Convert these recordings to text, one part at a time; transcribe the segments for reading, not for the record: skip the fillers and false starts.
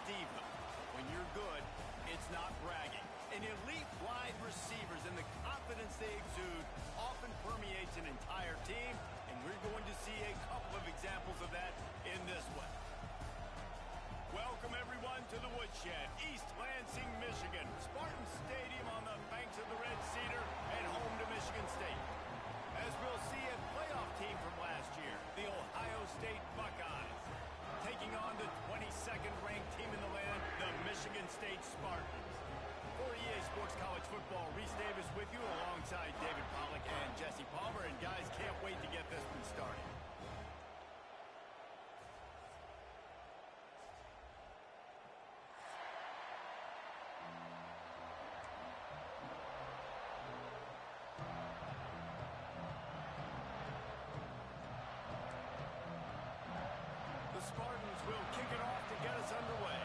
deceive them. When you're good, it's not bragging. And elite wide receivers and the confidence they exude often permeates an entire team, and we're going to see a couple of examples of that in this one. Welcome, everyone, to the Woodshed, East Lansing, Michigan. Spartan Stadium on the banks of the Red Cedar and home to Michigan State. As we'll see a playoff team from last year, the Ohio State Buckeyes, taking on the 22nd ranked team in the land, the Michigan State Spartans. For EA Sports College Football, Reese Davis with you alongside David Pollack and Jesse Palmer. And guys, can't wait to get this one started. The Spartans will kick it off to get us underway.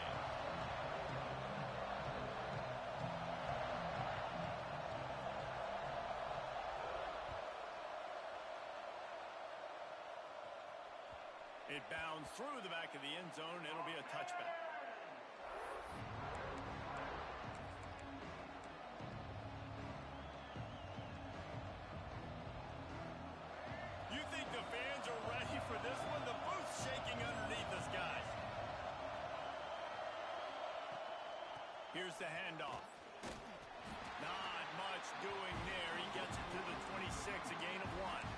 It bounds through the back of the end zone. It'll be a touchback. You think the fans are ready for this one? The booth's shaking underneath us, guys. Here's the handoff. Not much doing there. He gets it to the 26, a gain of 1.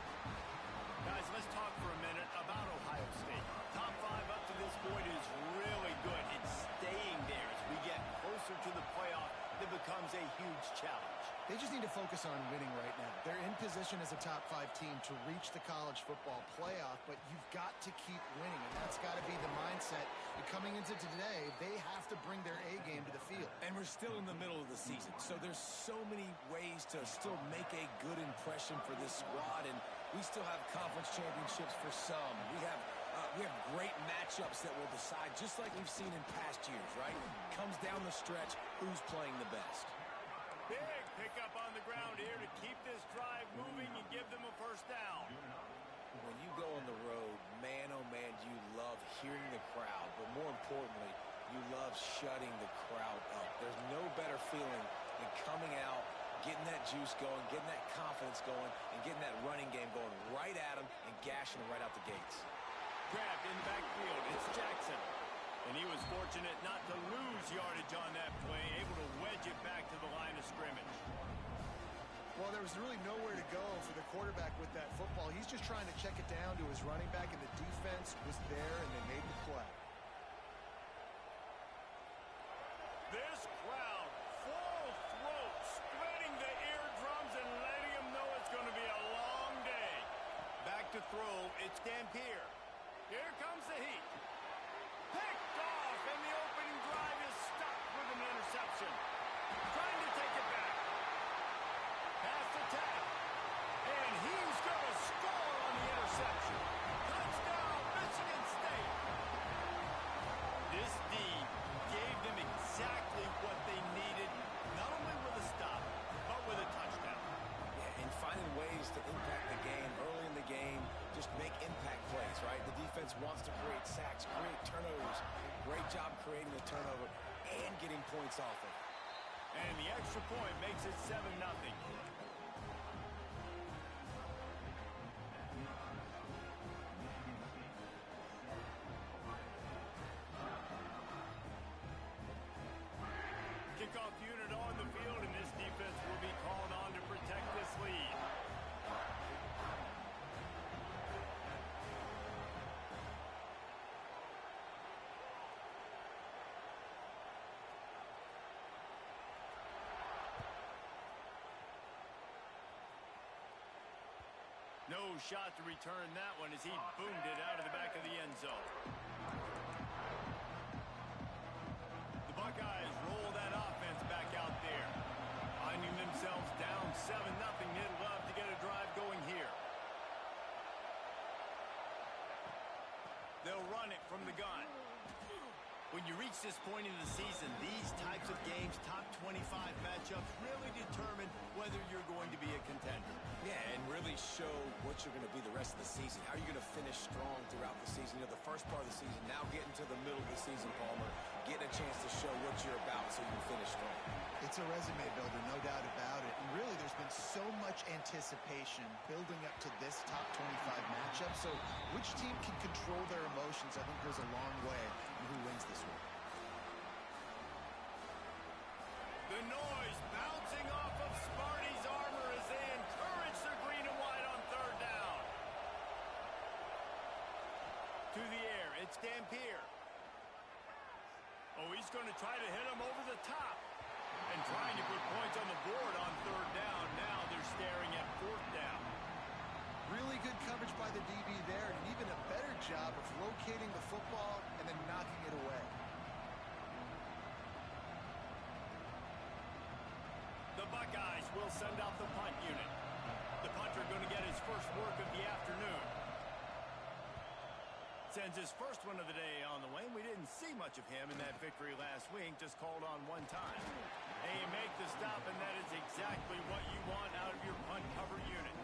Guys, let's talk for a minute about Ohio State. Top 5 up to this point is really good. It's staying there as we get closer to the playoff. It becomes a huge challenge. They just need to focus on winning right now. They're in position as a top 5 team to reach the college football playoff, but you've got to keep winning, and that's got to be the mindset. And coming into today, they have to bring their A game to the field. And we're still in the middle of the season, so there's so many ways to still make a good impression for this squad, and we still have conference championships for some. We have great matchups that will decide, just like we've seen in past years, right? Comes down the stretch, who's playing the best. Big pickup on the ground here to keep this drive moving and give them a first down. When you go on the road, man, oh man, you love hearing the crowd, but more importantly, you love shutting the crowd up. There's no better feeling than coming out, getting that juice going, getting that confidence going, and getting that running game going right at them and gashing them right out the gates. Grabbed in the backfield, it's Jackson. And he was fortunate not to lose yardage on that play, able to wedge it back to the line of scrimmage. Well, there was really nowhere to go for the quarterback with that football. He's just trying to check it down to his running back, and the defense was there, and they made the play. This crowd, full throat, spreading the eardrums and letting them know it's going to be a long day. Back to throw, it's Dampier. Here comes the heat. Picked off, and the opening drive is stopped with an interception. Trying to take it back. Pass attack. And he's going to score on the interception. Touchdown, Michigan State. This D gave them exactly what they needed, not only with a stop, but with a touchdown. Yeah, and finding ways to impact the game early in the game, just make impact plays, right? The defense wants to create sacks, create turnovers. Great job creating the turnover and getting points off it. And the extra point makes it 7-0. Kickoff unit on the field, and this defense will be called on to protect this lead. No shot to return that one as he boomed it out of the back of the end zone. The Buckeyes roll that offense back out there. Finding themselves down 7-0, they'd love to get a drive going here. They'll run it from the gun. When you reach this point in the season, these types of games, top 25 matchups, really determine whether you're going to be a contender. Yeah, and really show what what you're going to be the rest of the season. How are you going to finish strong throughout the season? You know, the first part of the season, now getting to the middle of the season, Palmer, getting a chance to show what you're about so you can finish strong. It's a resume builder, no doubt about it. And really, there's been so much anticipation building up to this top 25 matchup. So which team can control their emotions, I think, goes a long way in who wins this one. The noise bouncing off of Sparty's armor as they encourage the green and white on third down. To the air, it's Dampier. Oh, he's going to try to hit him over the top. And trying to put points on the board on third down. Now they're staring at fourth down. Really good coverage by the DB there, and even a better job of locating the football and then knocking it away. The Buckeyes will send out the punt unit. The punter going to get his first work of the afternoon. Sends his first one of the day on the way. We didn't see much of him in that victory last week, just called on one time. They make the stop, and that is exactly what you want out of your punt cover unit.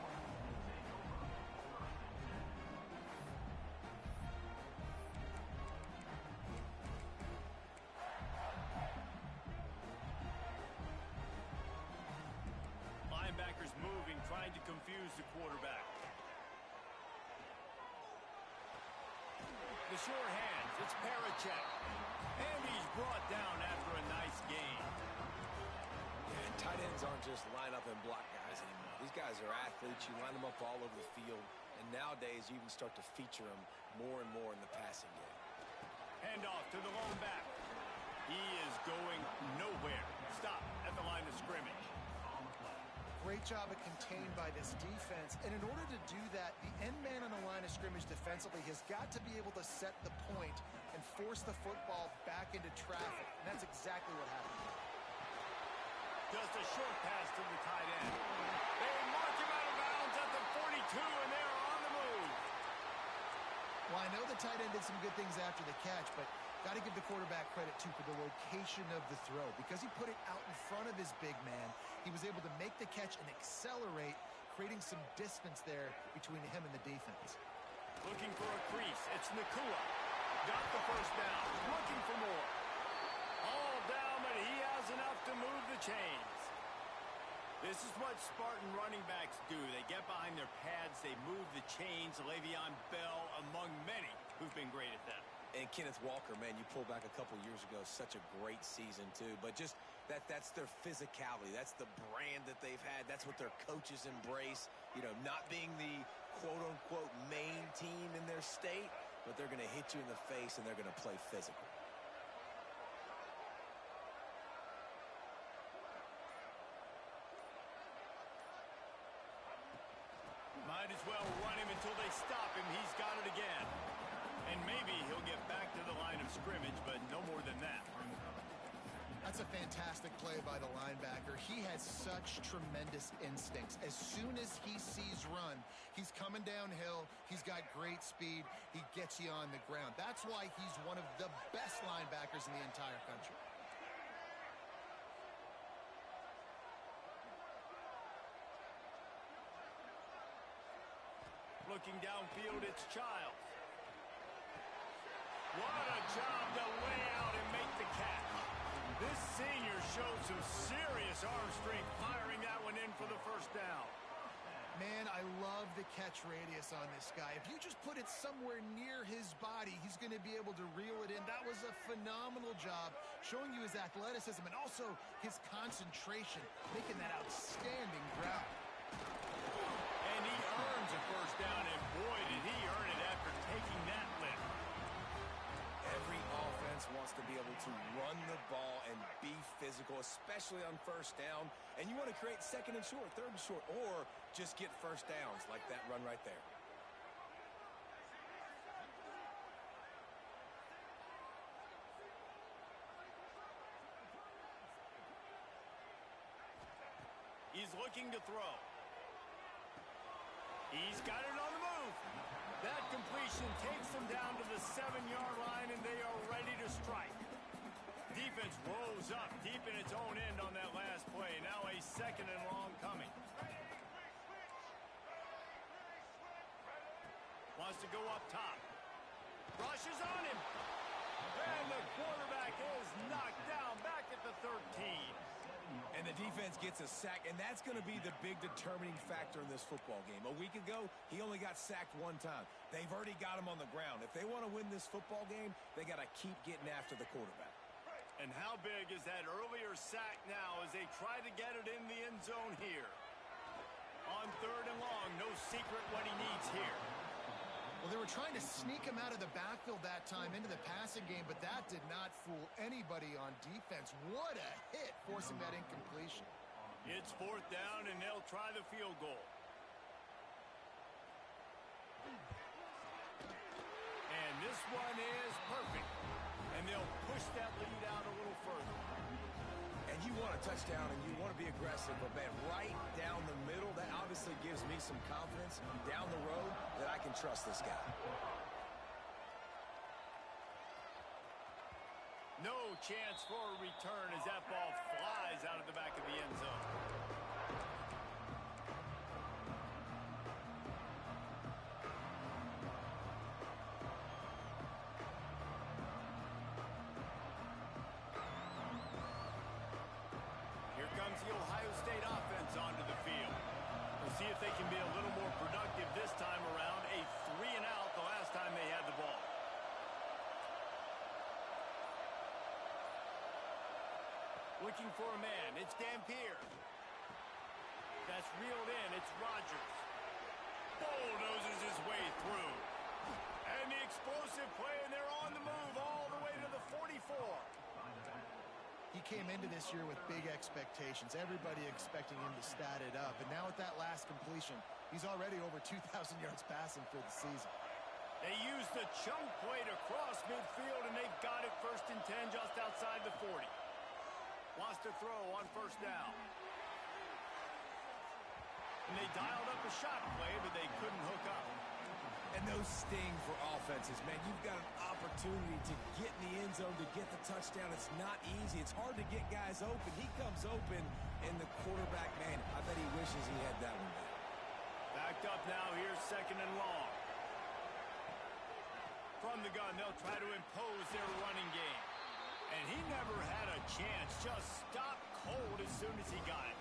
Linebackers moving, trying to confuse the quarterback. The sure hands, it's Parachek. And he's brought down after a nice gain. Yeah, tight ends aren't just line up and block guys anymore. These guys are athletes. You line them up all over the field. And nowadays, you even start to feature them more and more in the passing game. Handoff to the lone back. He is going nowhere. Stop at the line of scrimmage. Great job of contained by this defense. And in order to do that, the end man on the line of scrimmage defensively has got to be able to set the point and force the football back into traffic. And that's exactly what happened. Just a short pass to the tight end. They mark him out of bounds at the 42, and they're on the move. Well, I know the tight end did some good things after the catch, but got to give the quarterback credit, too, for the location of the throw. Because he put it out in front of his big man, he was able to make the catch and accelerate, creating some distance there between him and the defense. Looking for a crease. It's Nakua. Got the first down. Looking for more. All down, but he has enough to move the chains. This is what Spartan running backs do. They get behind their pads. They move the chains. Le'Veon Bell, among many, who've been great at that. And Kenneth Walker, man, you pull back a couple years ago, such a great season, too. But just that's their physicality. That's the brand that they've had. That's what their coaches embrace. You know, not being the quote-unquote main team in their state, but they're going to hit you in the face, and they're going to play physical. Might as well run him until they stop him. He's got it again. And maybe he'll get back to the line of scrimmage, but no more than that. That's a fantastic play by the linebacker. He has such tremendous instincts. As soon as he sees run, he's coming downhill. He's got great speed. He gets you on the ground. That's why he's one of the best linebackers in the entire country. Looking downfield, it's Childs. What a job to lay out and make the catch. This senior showed some serious arm strength firing that one in for the first down. Man, I love the catch radius on this guy. If you just put it somewhere near his body, he's going to be able to reel it in. That was a phenomenal job, showing you his athleticism and also his concentration, making that outstanding grab. And he earns a first down, and boy, did he earn it after taking that lift. Every offense wants to be able to run the ball and be physical, especially on first down. And you want to create second and short, third and short, or just get first downs like that run right there. He's looking to throw. He's got it on the move. That completion takes them down to the 7-yard line, and they are ready to strike. Defense rolls up deep in its own end on that last play. Now a second and long coming. Wants to go up top. Rushes on him. And the quarterback is knocked down back at the 13. And the defense gets a sack, and that's going to be the big determining factor in this football game. A week ago, he only got sacked one time. They've already got him on the ground. If they want to win this football game, they got to keep getting after the quarterback. And how big is that earlier sack now as they try to get it in the end zone here? On 3rd and long, no secret what he needs here. Well, they were trying to sneak him out of the backfield that time into the passing game, but that did not fool anybody on defense. What a hit, forcing that incompletion. It's 4th down, and they'll try the field goal. And this one is perfect. And they'll push that lead out a little further. And you want a touchdown, and you want to be aggressive, but, man, right down the middle, that obviously gives me some confidence down the road that I can trust this guy. No chance for a return as that ball flies out of the back of the end zone. Here comes the Ohio State offense onto the field. We'll see if they can be a little more productive this time around. A 3-and-out the last time they had the ball. Looking for a man. It's Dampier. That's reeled in. It's Rodgers. Bulldozes his way through. And the explosive play, and they're on the move all the way to the 44. He came into this year with big expectations. Everybody expecting him to stat it up. And now with that last completion, he's already over 2,000 yards passing for the season. They used the chunk play to cross midfield, and they've got it 1st and 10 just outside the 40. Wants to throw on 1st down. And they dialed up a shot play, but they couldn't hook up. And those sting for offenses, man. You've got an opportunity to get in the end zone, to get the touchdown. It's not easy. It's hard to get guys open. He comes open, and the quarterback, man, I bet he wishes he had that one back. Backed up now. Here's 2nd and long. From the gun, they'll try to impose their running game. And he never had a chance. Just stopped cold as soon as he got it.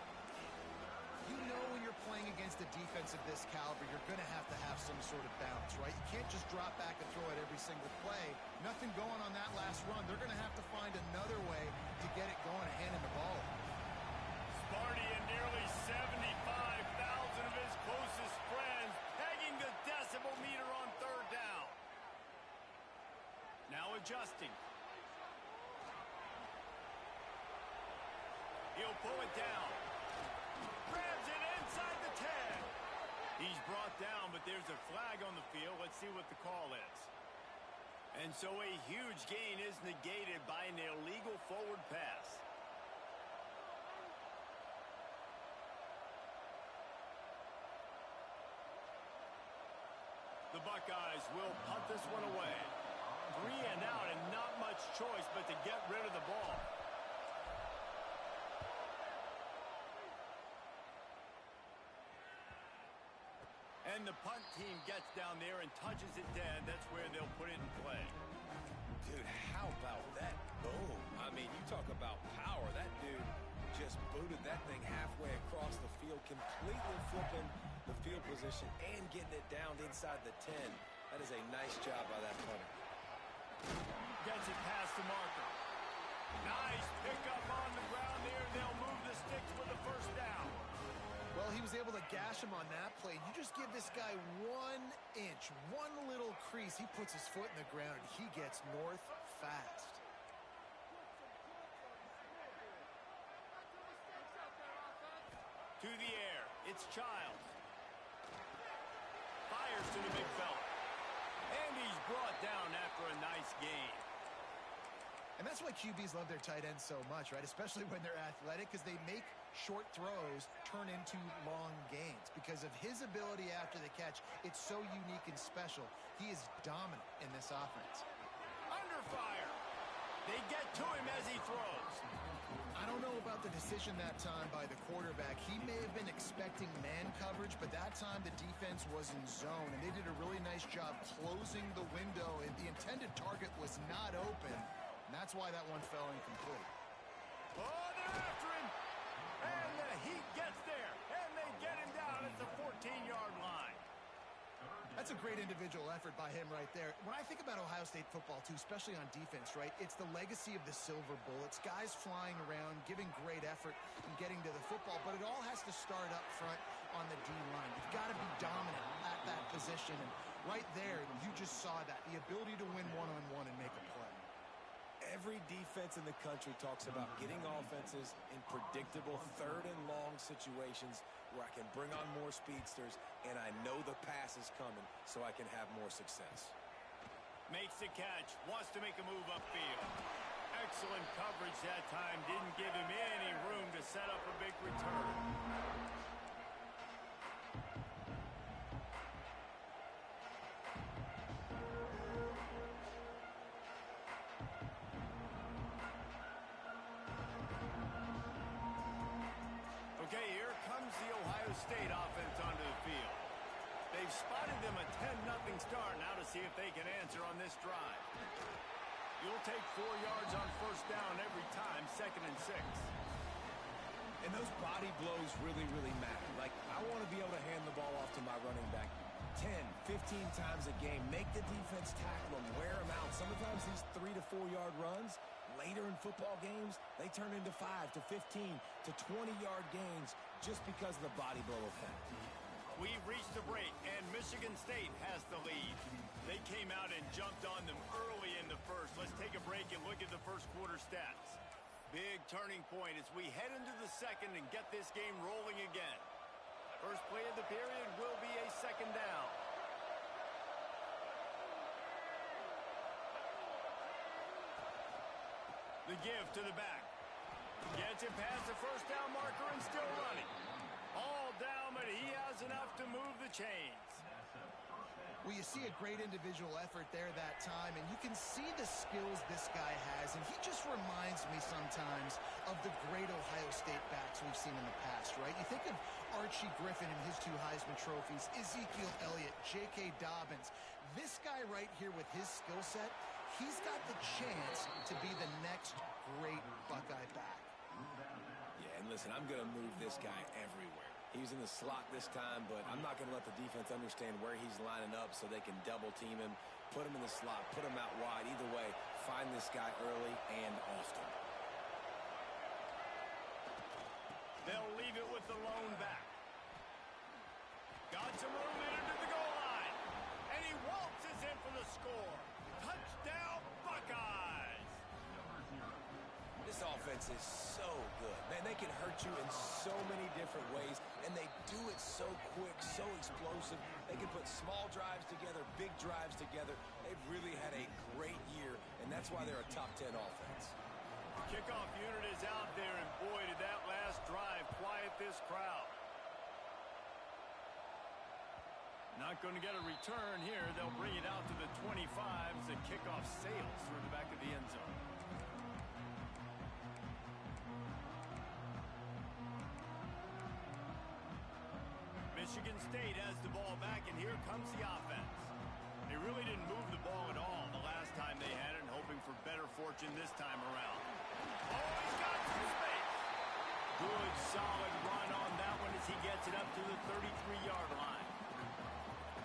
You know when you're playing against a defense of this caliber, you're going to have some sort of bounce, right? You can't just drop back and throw it every single play. Nothing going on that last run. They're going to have to find another way to get it going and handing the ball. Sparty and nearly 75,000 of his closest friends pegging the decibel meter on 3rd down. Now adjusting. He'll pull it down. Grabs it inside the 10. He's brought down, but there's a flag on the field. Let's see what the call is. And so a huge gain is negated by an illegal forward pass. The Buckeyes will punt this one away. 3-and-out and not much choice but to get rid of the ball. And the punt team gets down there and touches it dead. That's where they'll put it in play. Dude, how about that boom? I mean, you talk about power. That dude just booted that thing halfway across the field, completely flipping the field position and getting it down inside the 10. That is a nice job by that punter. Gets it past the marker. Nice pickup on the ground there. They'll move the sticks for the 1st down. Well, he was able to gash him on that play. You just give this guy 1 inch, one little crease. He puts his foot in the ground, and he gets north fast. To the air. It's Childs. Fires to the big fella. And he's brought down after a nice gain. And that's why QBs love their tight ends so much, right? Especially when they're athletic, because they make short throws turn into long gains. Because of his ability after the catch, it's so unique and special. He is dominant in this offense. Under fire. They get to him as he throws. I don't know about the decision that time by the quarterback. He may have been expecting man coverage, but that time the defense was in zone, and they did a really nice job closing the window, and the intended target was not open, and that's why that one fell incomplete. Oh, they're after him, and the Heat gets there, and they get him down at the 14-yard line. That's a great individual effort by him right there. When I think about Ohio State football, too, especially on defense, right, it's the legacy of the Silver Bullets, guys flying around, giving great effort and getting to the football, but it all has to start up front on the D-line. You've got to be dominant at that position, and right there, you just saw that, the ability to win one-on-one and make a play. Every defense in the country talks about getting offenses in predictable third and long situations where I can bring on more speedsters and I know the pass is coming so I can have more success. Makes the catch, wants to make a move upfield. Excellent coverage that time, didn't give him any room to set up a big return. Okay, here comes the Ohio State offense onto the field. They've spotted them a 10-0 start. Now to see if they can answer on this drive. You'll take 4 yards on first down every time, 2nd and 6. And those body blows really, really matter. Like, I want to be able to hand the ball off to my running back 10, 15 times a game. Make the defense tackle them, wear them out. Sometimes these 3 to 4 yard runs, later in football games, they turn into 5 to 15 to 20-yard gains just because of the body blow effect. We've reached the break, and Michigan State has the lead. They came out and jumped on them early in the first. Let's take a break and look at the first quarter stats. Big turning point as we head into the second and get this game rolling again. First play of the period will be a 2nd down. The give to the back. Gets it past the first down marker and still running. All down, but he has enough to move the chains. Well, you see a great individual effort there that time, and you can see the skills this guy has, and he just reminds me sometimes of the great Ohio State backs we've seen in the past, right? You think of Archie Griffin and his 2 Heisman trophies, Ezekiel Elliott, J.K. Dobbins. This guy right here with his skill set, he's got the chance to be the next great Buckeye back. Yeah, and listen, I'm going to move this guy everywhere. He was in the slot this time, but I'm not going to let the defense understand where he's lining up so they can double team him, put him in the slot, put him out wide. Either way, find this guy early and often. They'll leave it with the lone back. Got some room into the goal line. And he waltzes in for the score. Touchdown, Buckeyes! This offense is so good. Man, they can hurt you in so many different ways, and they do it so quick, so explosive. They can put small drives together, big drives together. They've really had a great year, and that's why they're a top 10 offense. Kickoff unit is out there, and boy, did that last drive quiet this crowd. Not going to get a return here. They'll bring it out to the 25 as the kickoff sails through the back of the end zone. Michigan State has the ball back, and here comes the offense. They really didn't move the ball at all the last time they had it, and hoping for better fortune this time around. Oh, he's got some space. Good, solid run on that one as he gets it up to the 33-yard line.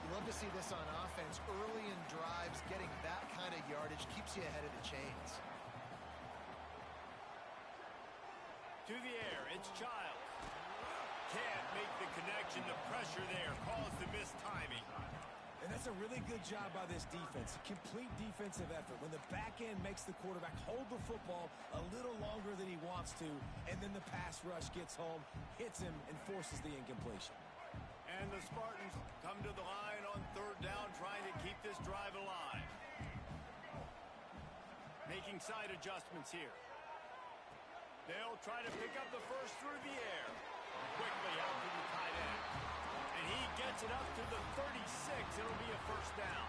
You love to see this on offense. Early in drives, getting that kind of yardage keeps you ahead of the chains. To the air, it's Childs. Can't make the connection. The pressure there caused the missed timing. And that's a really good job by this defense. A complete defensive effort. When the back end makes the quarterback hold the football a little longer than he wants to, and then the pass rush gets home, hits him, and forces the incompletion. And the Spartans come to the line on 3rd down, trying to keep this drive alive. Making side adjustments here. They'll try to pick up the first through the air. Quickly out to the tight end. And he gets it up to the 36. It'll be a first down.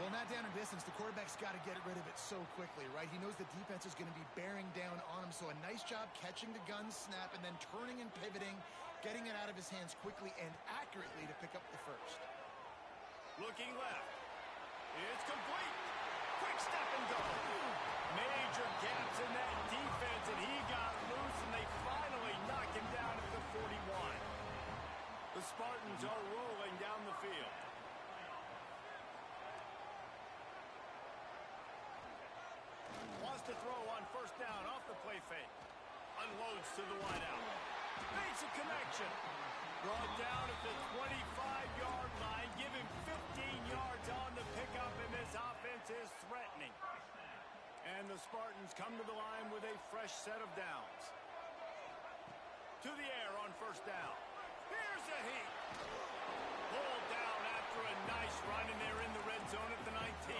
Well, in that down and distance, the quarterback's got to get rid of it so quickly, right? He knows the defense is going to be bearing down on him, so a nice job catching the gun snap and then turning and pivoting, getting it out of his hands quickly and accurately to pick up the first. Looking left. It's complete. Quick step and go. Major gaps in that defense, and he got loose, and they finally knock him down at the 41. The Spartans are rolling down the field. Wants to throw on first down off the play fake. Unloads to the wideout. Makes a connection. Brought down at the 25-yard line. Give him 15 yards on the pickup, and this offense is threatening. And the Spartans come to the line with a fresh set of downs. To the air on first down. Here's a heat. Pulled down after a nice run, and they're in the red zone at the 19.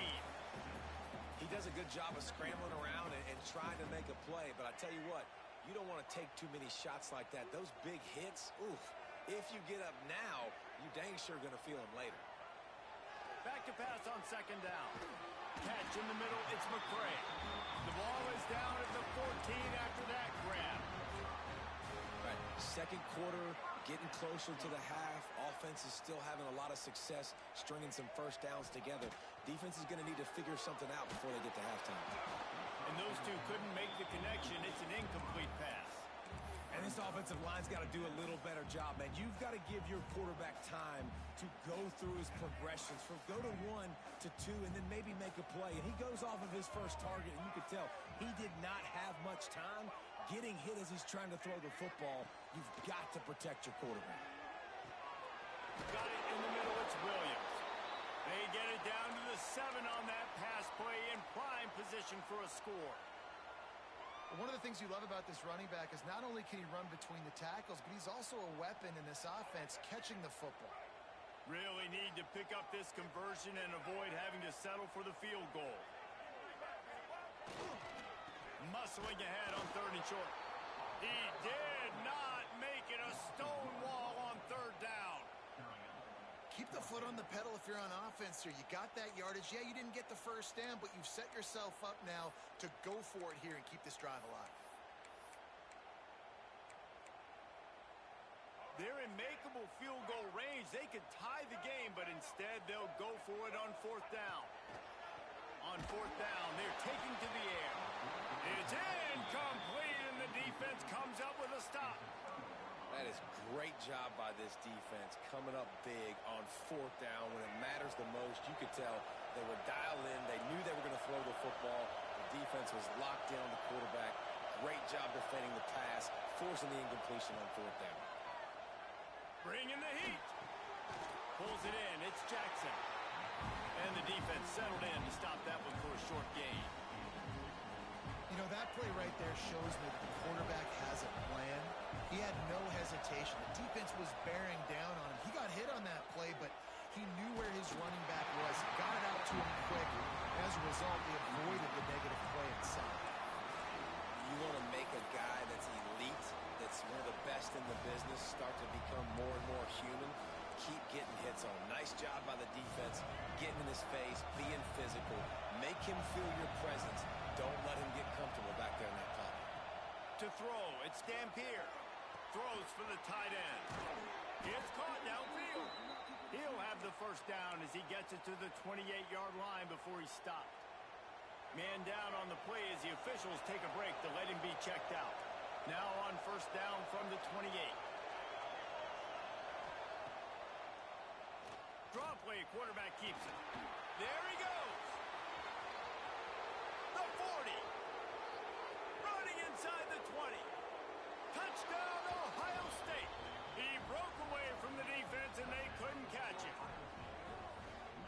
He does a good job of scrambling around and trying to make a play, but I tell you what, you don't want to take too many shots like that. Those big hits, oof. If you get up now, you dang sure going to feel them later. Back to pass on second down. Catch in the middle, it's McCray. The ball is down at the 14 after that grab. Right. Second quarter, getting closer to the half. Offense is still having a lot of success stringing some first downs together. Defense is going to need to figure something out before they get to halftime. And those two couldn't make the connection. It's an incomplete pass. And this offensive line's got to do a little better job, man. You've got to give your quarterback time to go through his progressions from go to 1 to 2 and then maybe make a play. And he goes off of his first target, and you could tell he did not have much time getting hit as he's trying to throw the football. You've got to protect your quarterback. Got it in the middle. It's Williams. They get it down to the 7 on that pass play in prime position for a score. One of the things you love about this running back is not only can he run between the tackles, but he's also a weapon in this offense catching the football. Really need to pick up this conversion and avoid having to settle for the field goal. Muscling ahead on third and short. He did not make it a stone wall on third down. Keep the foot on the pedal if you're on offense here. You got that yardage. Yeah, you didn't get the first down, but you've set yourself up now to go for it here and keep this drive alive. They're in makeable field goal range. They could tie the game, but instead they'll go for it on fourth down. On fourth down, they're taking to the air. It's incomplete, and the defense comes up with a stop. That is great job by this defense coming up big on fourth down when it matters the most. You could tell they were dialed in. They knew they were going to throw the football. The defense was locked in on the quarterback. Great job defending the pass, forcing the incompletion on fourth down. Bringing the heat. Pulls it in. It's Jackson. And the defense settled in to stop that one for a short gain. You know, that play right there shows me that the quarterback has a plan. He had no hesitation. The defense was bearing down on him. He got hit on that play, but he knew where his running back was, got it out to him quick. As a result, they avoided the negative play itself. You want to make a guy that's elite, that's one of the best in the business, start to become more and more human. Keep getting hits on. Nice job by the defense, getting in his face, being physical. Make him feel your presence. Don't let him get comfortable back there in that pocket. To throw, it's Dampier. Throws for the tight end. It's caught downfield. He'll have the first down as he gets it to the 28-yard line before he stopped. Man down on the play as the officials take a break to let him be checked out. Now on first down from the 28. Draw play, quarterback keeps it. There he goes. The 40. Running inside the 20. Touchdown, Ohio State. He broke away from the defense, and they couldn't catch him.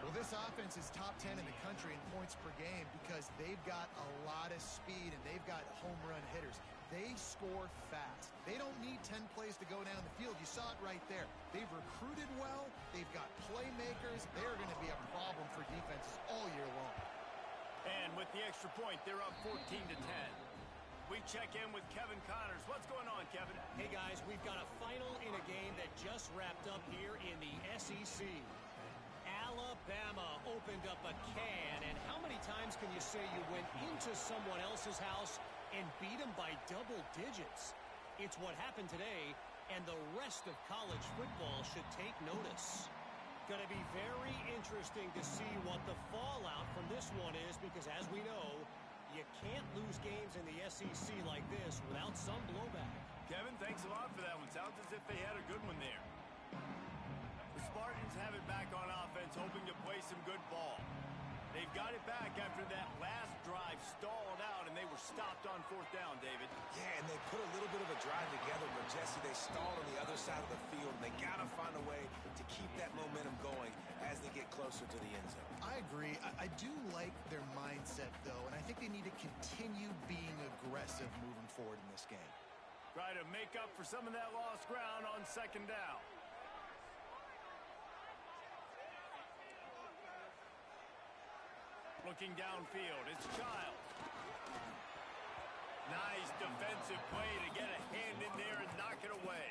Well, this offense is top 10 in the country in points per game because they've got a lot of speed and they've got home run hitters. They score fast. They don't need 10 plays to go down the field. You saw it right there. They've recruited well. They've got playmakers. They're going to be a problem for defenses all year long. And with the extra point, they're up 14-10. We check in with Kevin Connors. What's going on, Kevin? Hey, guys, we've got a final in a game that just wrapped up here in the SEC. Alabama opened up a can, and how many times can you say you went into someone else's house and beat them by double digits? It's what happened today, and the rest of college football should take notice. Going to be very interesting to see what the fallout from this one is, because as we know, you can't lose games in the SEC like this without some blowback. Kevin, thanks a lot for that one. Sounds as if they had a good one there. The Spartans have it back on offense, hoping to play some good ball. They've got it back after that last drive stalled out, and they were stopped on fourth down, David. Yeah, and they put a little bit of a drive together, but Jesse, they stalled on the other side of the field, and they got to find a way to keep that momentum going as they get closer to the end zone. I agree. I do like their mindset, though, and I think they need to continue being aggressive moving forward in this game. Try to make up for some of that lost ground on second down. Looking downfield, it's Childs. Nice defensive play to get a hand in there and knock it away.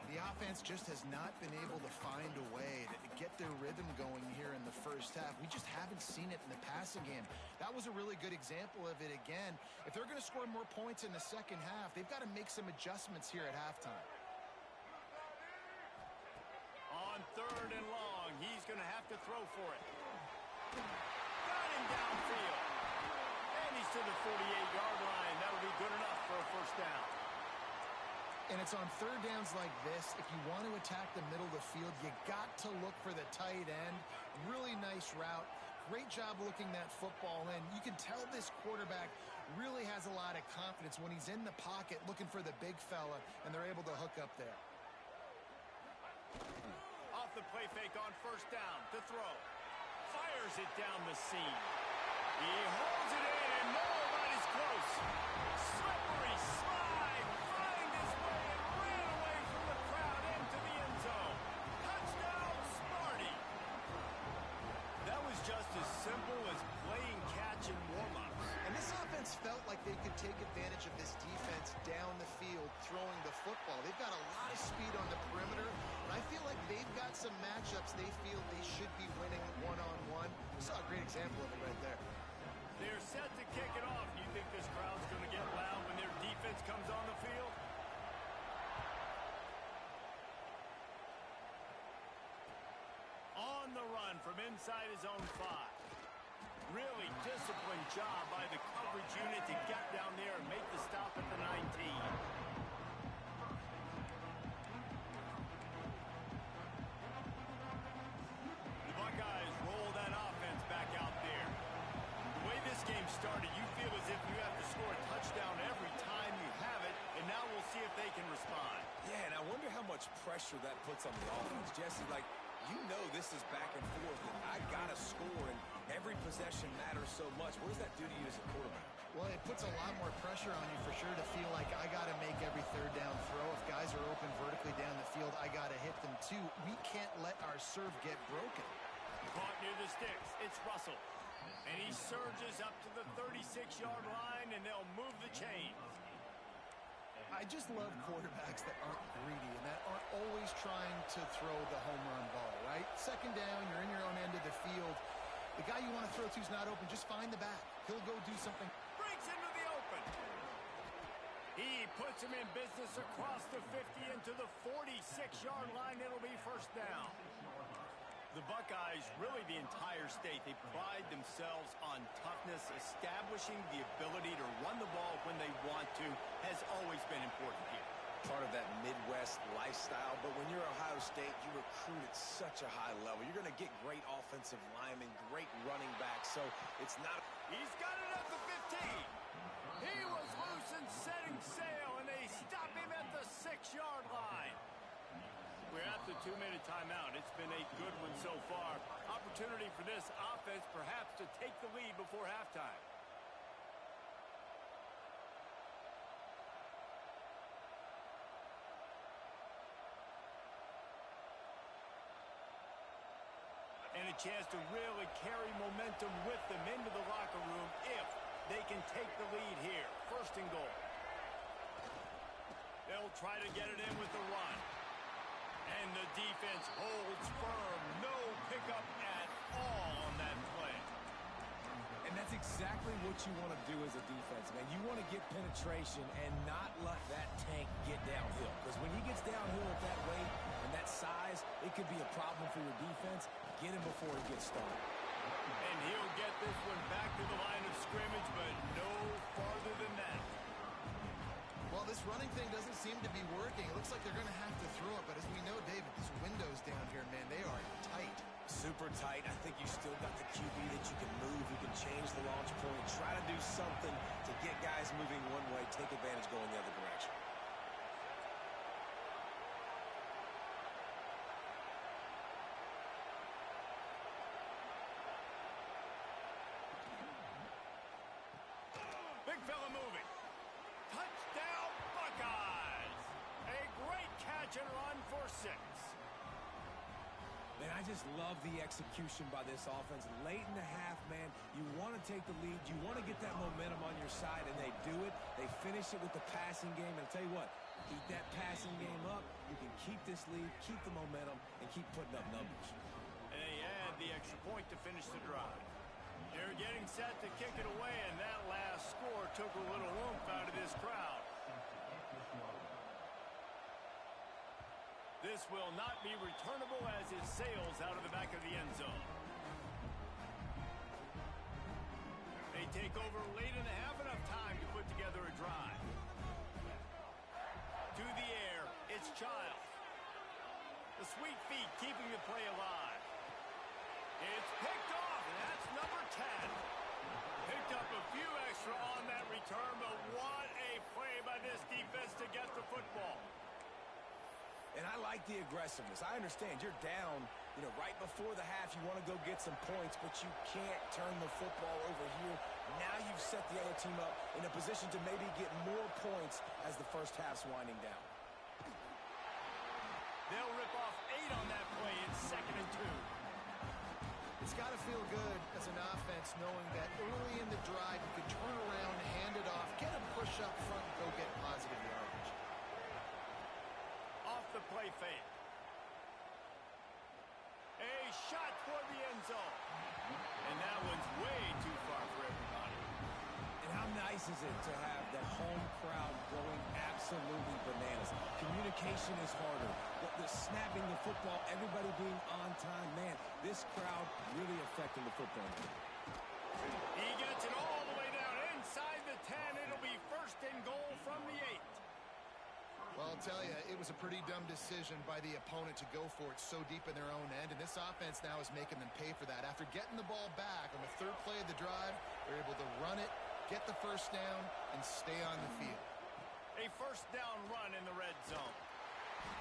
The offense just has not been able to find a way to get their rhythm going here in the first half. We just haven't seen it in the passing game. That was a really good example of it again. If they're going to score more points in the second half, they've got to make some adjustments here at halftime. On third and long, he's going to have to throw for it. Got him downfield. And he's to the 48-yard line. That'll be good enough for a first down. And it's on third downs like this. If you want to attack the middle of the field, you got to look for the tight end. Really nice route. Great job looking that football in. You can tell this quarterback really has a lot of confidence when he's in the pocket looking for the big fella, and they're able to hook up there. Off the play fake on first down to throw. Fires it down the seam. He holds it in, and nobody's close. Slippery slide. Find his way and ran away from the crowd into the end zone. Touchdown, Sparty. That was just as simple as playing catch in warm-ups. And this offense felt like they could take advantage of this defense down the field throwing the football. They've got a lot of speed on the perimeter, and I feel like they've got some matchups they feel they should be winning one-on-one. We saw a great example of it right there. They're set to kick it off. You think this crowd's going to get loud when their defense comes on the field? On the run from inside his own 5. Really disciplined job by the coverage unit to get down there and make the stop at the 19. The Buckeyes roll that offense back out there. The way this game started, you feel as if you have to score a touchdown every time you have it, and now we'll see if they can respond. Yeah, and I wonder how much pressure that puts on the offense. Jesse, like, you know this is back and forth, and I got to score, and every possession matters so much. What does that do to you as a quarterback? Well, it puts a lot more pressure on you for sure to feel like I got to make every third down throw. If guys are open vertically down the field, I got to hit them too. We can't let our serve get broken. Caught near the sticks. It's Russell. And he surges up to the 36-yard line, and they'll move the chains. I just love quarterbacks that aren't greedy and that aren't always trying to throw the home run ball, right? Second down, you're in your own end of the field. The guy you want to throw to is not open. Just find the back. He'll go do something. Breaks into the open. He puts him in business across the 50 into the 46-yard line. It'll be first down. The Buckeyes, really the entire state, they pride themselves on toughness. Establishing the ability to run the ball when they want to has always been important here. Part of that Midwest lifestyle, but when you're Ohio State, you recruit at such a high level. You're going to get great offensive linemen, great running backs, so it's not... He's got it at the 15. He was loose and setting sail, and they stop him at the 6-yard line. We're at the 2-minute timeout. It's been a good one so far. Opportunity for this offense perhaps to take the lead before halftime. And a chance to really carry momentum with them into the locker room if they can take the lead here. First and goal. They'll try to get it in with the run. And the defense holds firm. No pickup at all on that exactly what you want to do as a defense, man. You want to get penetration and not let that tank get downhill. Because when he gets downhill at that weight and that size, it could be a problem for your defense. Get him before he gets started. And he'll get this one back to the line of scrimmage, but no farther than that. Well, this running thing doesn't seem to be working. It looks like they're going to have to throw it. But as we know, David, these windows down here, man, they are tight. Super tight. I think you still got the QB that you can move. You can change the launch point. Try to do something to get guys moving one way. Take advantage going the other direction. Big fella moving. Touchdown, Buckeyes. A great catch and run for 6. Man, I just love the execution by this offense. Late in the half, man, you want to take the lead. You want to get that momentum on your side, and they do it. They finish it with the passing game. And I'll tell you what, keep that passing game up. You can keep this lead, keep the momentum, and keep putting up numbers. And they add the extra point to finish the drive. They're getting set to kick it away, and that last score took a little oomph out of this crowd. This will not be returnable as it sails out of the back of the end zone. They take over late in the half, enough time to put together a drive. To the air, it's Childs. The sweet feet keeping the play alive. It's picked off, and that's number 10. Picked up a few extra on that return, but what a play by this defense to get the football. And I like the aggressiveness. I understand you're down, right before the half. You want to go get some points, but you can't turn the football over here. Now you've set the other team up in a position to maybe get more points as the first half's winding down. They'll rip off 8 on that play. It's 2nd and 2. It's got to feel good as an offense knowing that early in the drive you can turn around, hand it off, get a push up front, and go get positive yardage. Off the play fake. A shot for the end zone. And that one's way too far for everybody. And how nice is it to have the home crowd going absolutely bananas? Communication is harder. The snapping the football, everybody being on time. Man, this crowd really affecting the football game. He gets it all the way down inside the 10. It'll be 1st and goal from the 8. Well, I'll tell you, it was a pretty dumb decision by the opponent to go for it so deep in their own end, and this offense now is making them pay for that. After getting the ball back on the 3rd play of the drive, they're able to run it, get the first down, and stay on the field. A 1st down run in the red zone.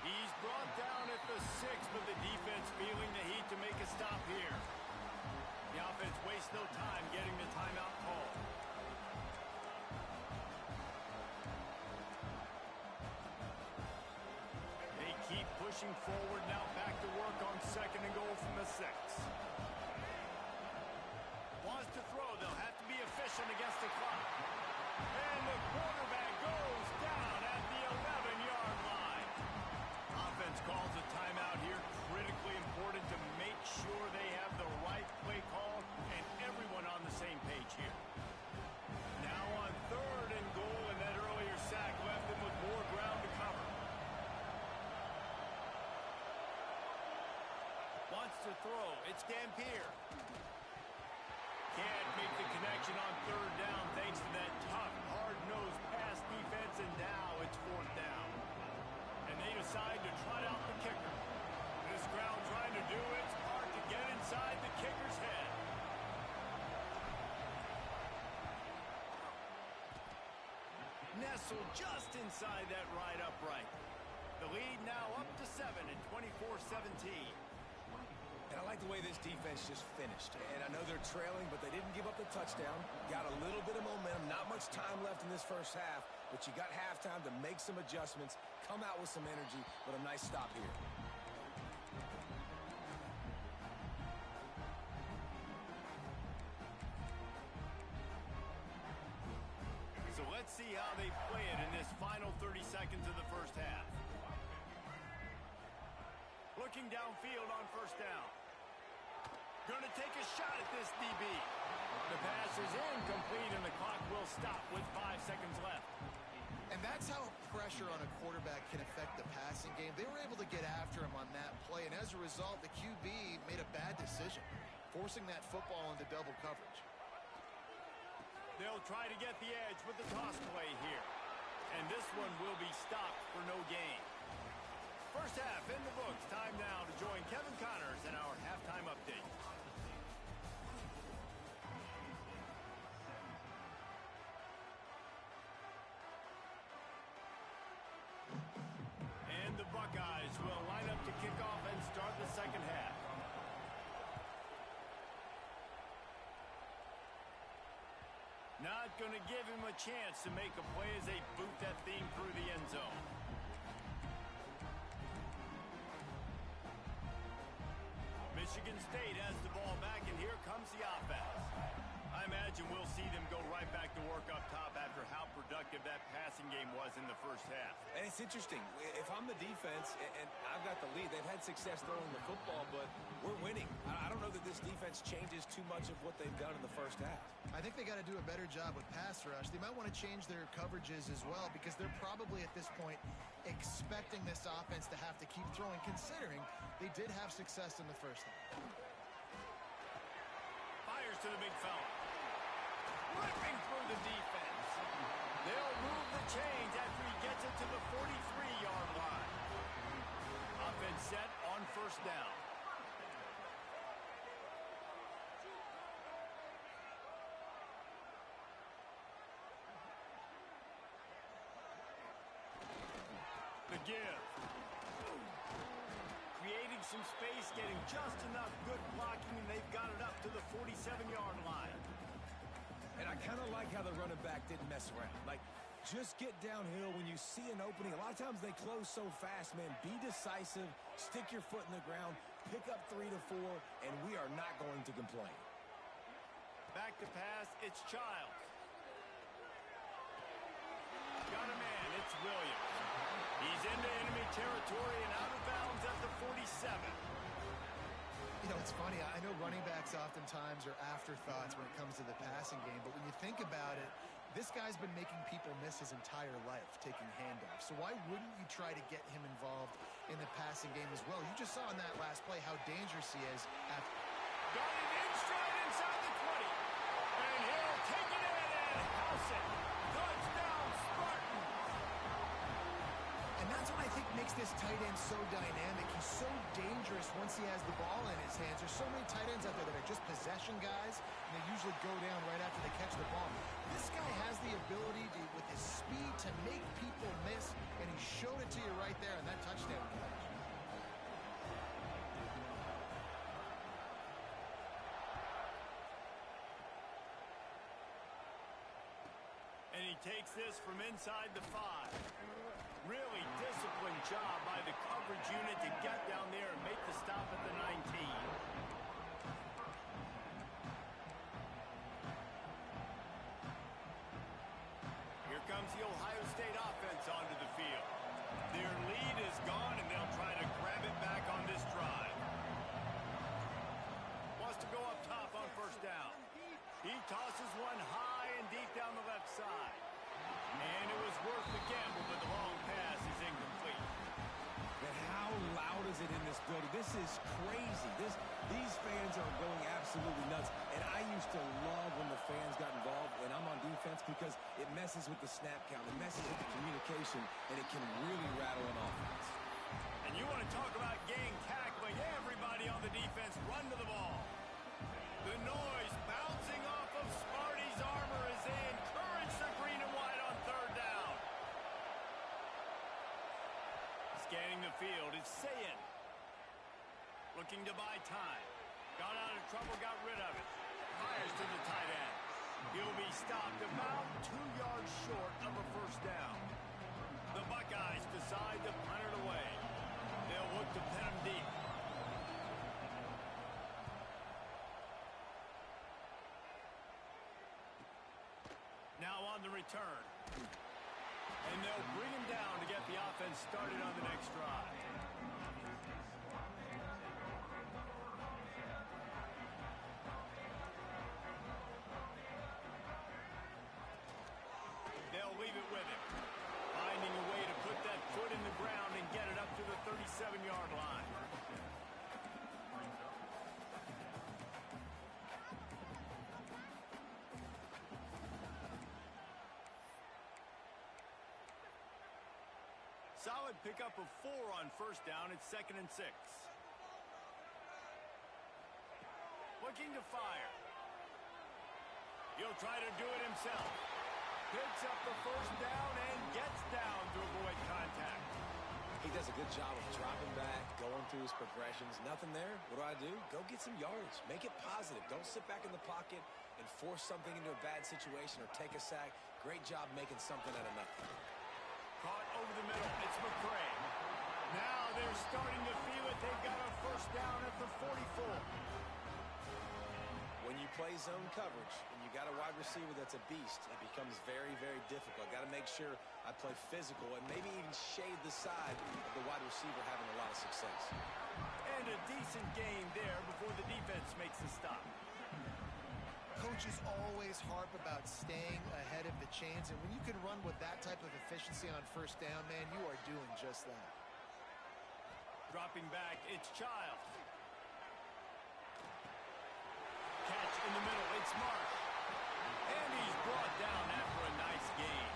He's brought down at the 6, but the defense feeling the heat to make a stop here. The offense wastes no time getting the timeout call. They keep pushing forward now, back to work on 2nd and goal from the 6. Wants to throw, they'll have to be efficient against the clock. And the quarterback goes down at the 11-yard line. Offense calls a timeout here. Critically important to make sure they have the right play call and everyone on the same page here. Now on 3rd and goal, and that earlier sack left them with more ground to cover. Wants to throw. It's Dampier. Can't make the connection on 3rd down thanks to that tough, hard-nosed pass defense, and now it's 4th down. And they decide to trot out the kicker. This crowd trying to do its part to get inside the kicker's head. Nestled just inside that right upright. The lead now up to 7 and 24-17. And I like the way this defense just finished. And I know they're trailing, but they didn't give up the touchdown. Got a little bit of momentum. Not much time left in this first half, but you got halftime to make some adjustments, come out with some energy, but a nice stop here. So let's see how they play it in this final 30 seconds of the first half. Looking downfield on 1st down. Going to take a shot at this DB. The pass is incomplete, and the clock will stop with 5 seconds left. And that's how pressure on a quarterback can affect the passing game. They were able to get after him on that play, and as a result, the QB made a bad decision, forcing that football into double coverage. They'll try to get the edge with the toss play here. And this one will be stopped for no gain. First half in the books. Time now to join Kevin Connors in our halftime update. And the Buckeyes will line up to kick off and start the second half. Not going to give him a chance to make a play as they boot that thing through the end zone. Michigan State has the ball back, and here comes the offense. I imagine we'll see them go right back to work up top after how productive that passing game was in the first half. And it's interesting. If I'm the defense and I've got the lead, they've had success throwing the football, but we're winning. I don't know that this defense changes too much of what they've done in the first half. I think they got to do a better job with pass rush. They might want to change their coverages as well because they're probably at this point expecting this offense to have to keep throwing, considering they did have success in the first half. Fires to the big fella. Ripping through the defense. They'll move the chains after he gets it to the 43-yard line. Offense set on first down. The give. Creating some space, getting just enough good blocking, and they've got it up to the 47-yard line. And I kind of like how the running back didn't mess around. Like, just get downhill when you see an opening. A lot of times they close so fast, man. Be decisive, stick your foot in the ground, pick up 3 to 4, and we are not going to complain. Back to pass, it's Childs. Got a man, it's Williams. He's into enemy territory and out of bounds at the 47. You know, it's funny. I know running backs oftentimes are afterthoughts when it comes to the passing game, but when you think about it, this guy's been making people miss his entire life taking handoffs. So why wouldn't you try to get him involved in the passing game as well? You just saw in that last play how dangerous he is. Got it in stride inside the 20. And he'll take it in and house it. Touchdown, Spartans. And that's what I think makes this tight end so dynamic. He's so dangerous once he has the ball in his hands. There's so many tight ends out there that are just possession guys, and they usually go down right after they catch the ball. This guy has the ability to, with his speed, to make people miss, and he showed it to you right there in that touchdown catch. And he takes this from inside the 5. Really disciplined job by the coverage unit to get down there and make the stop at the 19. Here comes the Ohio State offense onto the field. Their lead is gone, and they'll try to grab it back on this drive. Wants to go up top on first down. He tosses one high and deep down the left side. And it was worth the gamble, but the long pass is incomplete. And how loud is it in this building? This is crazy. These fans are going absolutely nuts. And I used to love when the fans got involved, and I'm on defense, because it messes with the snap count. It messes with the communication, and it can really rattle an offense. And you want to talk about gang tackling. Everybody on the defense run to the ball. The noise bouncing off of Sparty's armor as they encourage the green and white on third down. Scanning the field is Sayin. Looking to buy time. Got out of trouble, got rid of it. Fires to the tight end. He'll be stopped about 2 yards short of a first down. The Buckeyes decide to punt it away. They'll look to pin him deep. Now on the return. And they'll bring him down to get the offense started on the next drive. Solid pickup of 4 on first down. It's 2nd and 6. Looking to fire. He'll try to do it himself. Picks up the first down and gets down to avoid contact. He does a good job of dropping back, going through his progressions. Nothing there. What do? Go get some yardage. Make it positive. Don't sit back in the pocket and force something into a bad situation or take a sack. Great job making something out of nothing. Caught over the middle. It's McCray. Now they're starting to feel it. They've got a first down at the 44. When you play zone coverage and you got a wide receiver that's a beast, it becomes very, very difficult. Got to make sure I play physical and maybe even shade the side of the wide receiver having a lot of success. And a decent gain there before the defense makes the stop. Coaches always harp about staying ahead of the chains, and when you can run with that type of efficiency on first down, man, you are doing just that. Dropping back, it's Childs. Catch in the middle, it's Marsh. And he's brought down after a nice gain.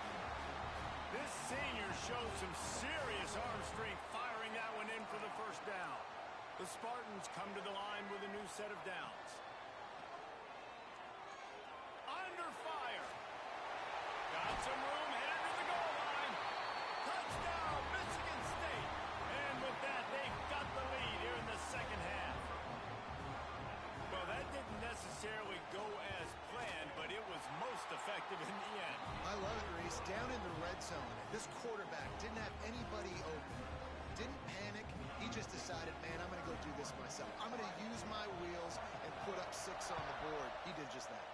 This senior shows some serious arm strength, firing that one in for the first down. The Spartans come to the line with a new set of downs. Under fire. Got some room, headed to the goal line. Touchdown, Michigan State. And with that, they've got the lead here in the second half. Well, that didn't necessarily go as planned, but it was most effective in the end. I love it, Reese. Down in the red zone, this quarterback didn't have anybody open. Didn't panic. He just decided, man, I'm going to go do this myself. I'm going to use my wheels and put up 6 on the board. He did just that.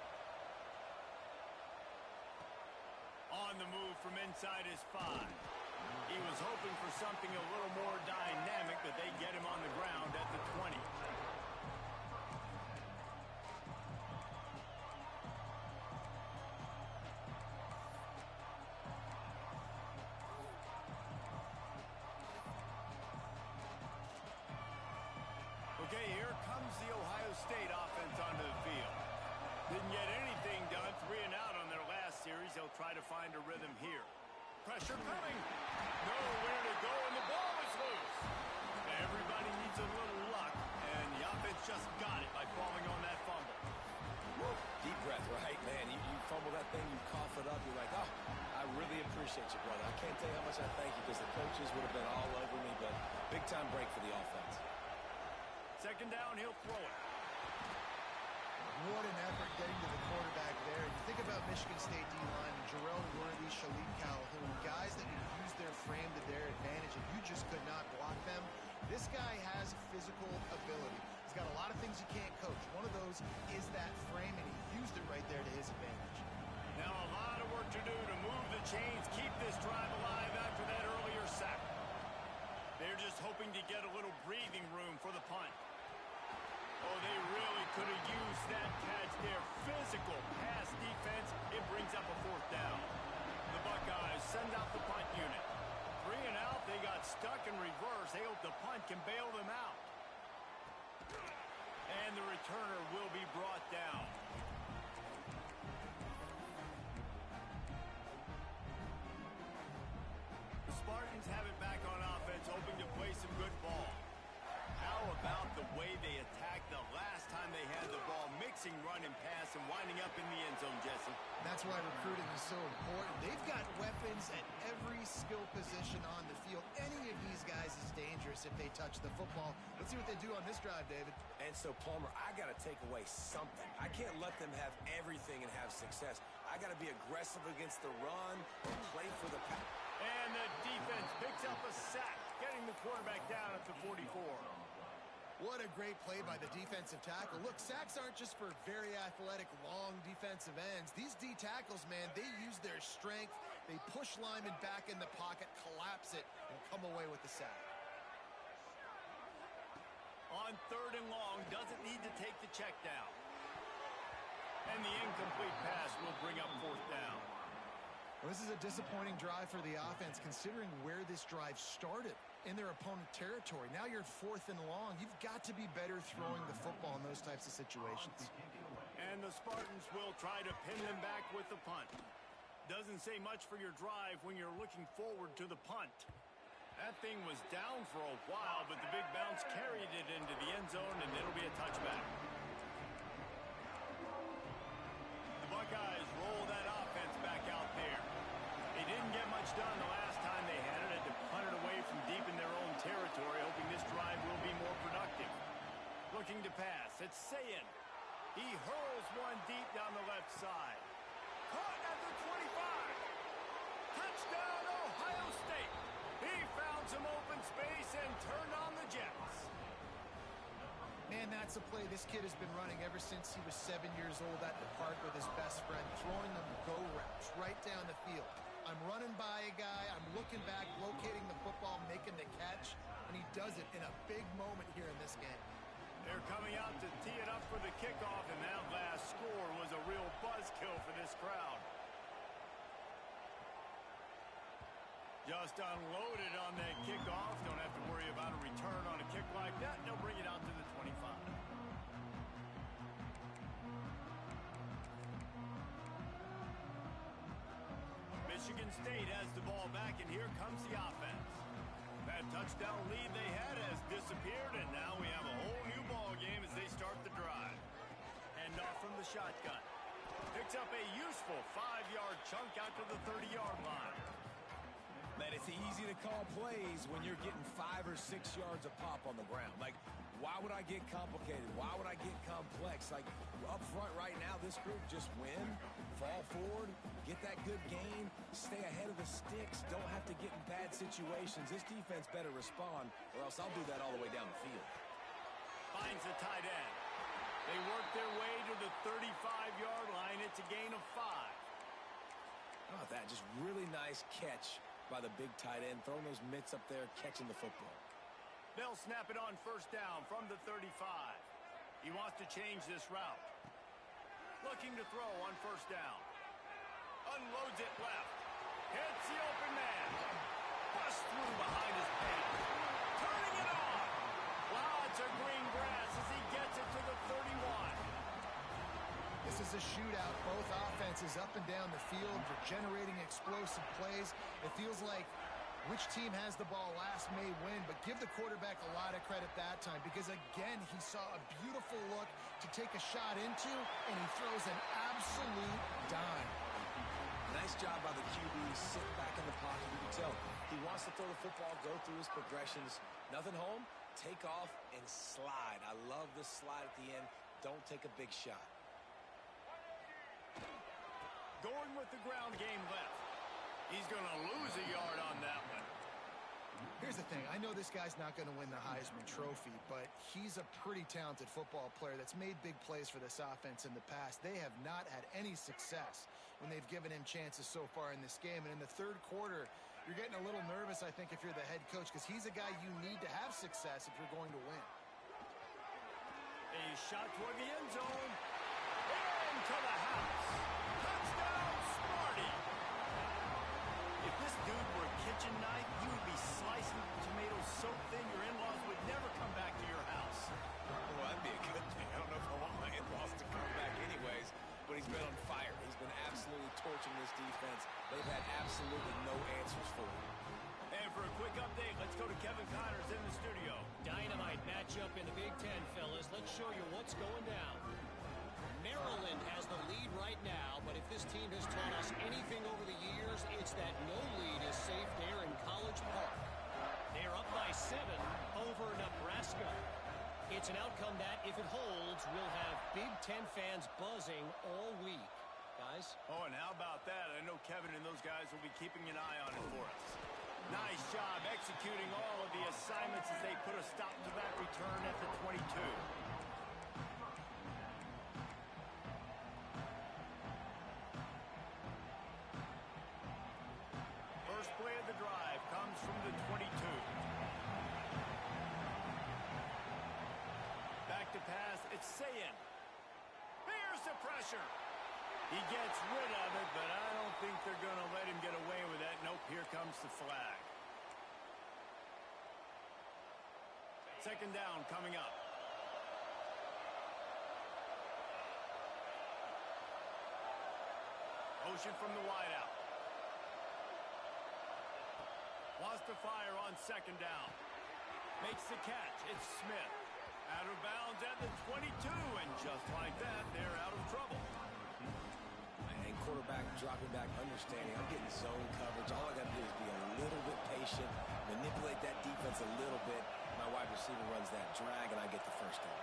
On the move from inside his 5. He was hoping for something a little more dynamic, but they get him on the ground at the 20. Okay, here comes the Ohio State offense onto the field. Didn't get anything done, 3 and out on their last series. They'll try to find a rhythm here. Pressure coming. Nowhere to go, and the ball is loose. Everybody needs a little luck, and the offense just got it by falling on that fumble. Woo. Deep breath, right? Man, you fumble that thing, you cough it up, you're like, oh, I really appreciate you, brother. I can't tell you how much I thank you because the coaches would have been all over me, but big-time break for the offense. Second down, he'll throw it. What an effort getting to the quarterback there. You think about Michigan State D-line, Jarrell Worthy, Shalik Calhoun, guys that can use their frame to their advantage, and you just could not block them. This guy has physical ability. He's got a lot of things you can't coach. One of those is that frame, and he used it right there to his advantage. Now a lot of work to do to move the chains, keep this drive alive after that earlier sack. They're just hoping to get a little breathing room for the punt. Oh, they really could have used that catch there. Physical pass defense. It brings up a 4th down. The Buckeyes send out the punt unit. 3 and out. They got stuck in reverse. They hope the punt can bail them out. And the returner will be brought down. The Spartans have it back on offense, hoping to play some good ball. How about the way they attacked the last time they had the ball, mixing run and pass and winding up in the end zone, Jesse? That's why recruiting is so important. They've got weapons at every skill position on the field. Any of these guys is dangerous if they touch the football. Let's see what they do on this drive, David. And so, Palmer, I got to take away something. I can't let them have everything and have success. I got to be aggressive against the run and play for the pass. And the defense picks up a sack, getting the quarterback down at the 44. What a great play by the defensive tackle. Look, sacks aren't just for very athletic, long defensive ends. These D tackles, man, they use their strength. They push linemen back in the pocket, collapse it, and come away with the sack. On 3rd and long, doesn't need to take the check down. And the incomplete pass will bring up 4th down. Well, this is a disappointing drive for the offense, considering where this drive started in their opponent territory. Now you're 4th and long. You've got to be better throwing the football in those types of situations. And the Spartans will try to pin them back with the punt. Doesn't say much for your drive when you're looking forward to the punt. That thing was down for a while, but the big bounce carried it into the end zone, and it'll be a touchback. The Buckeyes roll that offense back out there. They didn't get much done the last time they had it. Had to punt it away from deep in their own territory, hoping this drive will be more productive. Looking to pass. It's Sayin. He hurls one deep down the left side. Caught at the 25. Touchdown, Ohio State. He found some open space and turned on the Jets. Man, that's a play this kid has been running ever since he was 7 years old at the park with his best friend, throwing them go routes right down the field. I'm running by a guy, I'm looking back, locating the football, making the catch, and he does it in a big moment here in this game. They're coming out to tee it up for the kickoff, and that last score was a real buzzkill for this crowd. Just unloaded on that kickoff. Don't have to worry about a return on a kick like that. They'll bring it out to the 25. Michigan State has the ball back, and here comes the offense. That touchdown lead they had has disappeared, and now we have a whole new ball game as they start the drive. Hand off from the shotgun. Picks up a useful 5-yard chunk out to the 30-yard line. Man, it's easy to call plays when you're getting 5 or 6 yards a pop on the ground. Like, why would I get complicated? Why would I get complex? Like, up front right now, this group just win, fall forward, get that good gain, stay ahead of the sticks, don't have to get in bad situations. This defense better respond, or else I'll do that all the way down the field. Finds the tight end. They work their way to the 35-yard line. It's a gain of 5. How about that? Just really nice catch by the big tight end, throwing those mitts up there, catching the football. They'll snap it on first down from the 35. He wants to change this route. Looking to throw on first down. Unloads it left. Hits the open man. Busts through behind his pants. Turning it on. Lots of green grass as he gets it to the 31. This is a shootout. Both offenses up and down the field. They're generating explosive plays. It feels like which team has the ball last may win, but give the quarterback a lot of credit that time because, again, he saw a beautiful look to take a shot into, and he throws an absolute dime. Nice job by the QB. Sit back in the pocket. You can tell he wants to throw the football, go through his progressions. Nothing home, take off, and slide. I love the slide at the end. Don't take a big shot. Going with the ground game left. He's going to lose a yard on that one. Here's the thing. I know this guy's not going to win the Heisman Trophy, but he's a pretty talented football player that's made big plays for this offense in the past. They have not had any success when they've given him chances so far in this game. And in the third quarter, you're getting a little nervous, I think, if you're the head coach, because he's a guy you need to have success if you're going to win. A shot toward the end zone. Into the house. Touchdown, Smarty. If this dude were a kitchen knife, you would be slicing tomatoes so thin your in-laws would never come back to your house. Well, that'd be a good thing. I don't know if I want my in-laws to come back anyways, but he's been on fire. He's been absolutely torching this defense. They've had absolutely no answers for him. And for a quick update, let's go to Kevin Connors in the studio. Dynamite matchup in the Big Ten, fellas. Let's show you what's going down. Maryland has the lead right now, but if this team has taught us anything over the years, it's that no lead is safe there in College Park. They're up by 7 over Nebraska. It's an outcome that, if it holds, will have Big Ten fans buzzing all week. Guys? Oh, and how about that? I know Kevin and those guys will be keeping an eye on it for us. Nice job executing all of the assignments as they put a stop to that return at the 22. First play of the drive comes from the 22. Back to pass, it's Sayin. Here's the pressure. He gets rid of it, but I don't think they're going to let him get away with that. Nope, here comes the flag. Second down coming up. Motion from the wideout. Wants to fire on second down. Makes the catch. It's Smith. Out of bounds at the 22, and just like that, they're out of trouble. And quarterback dropping back, understanding I'm getting zone coverage. All I got to do is be a little bit patient, manipulate that defense a little bit. My wide receiver runs that drag, and I get the first down.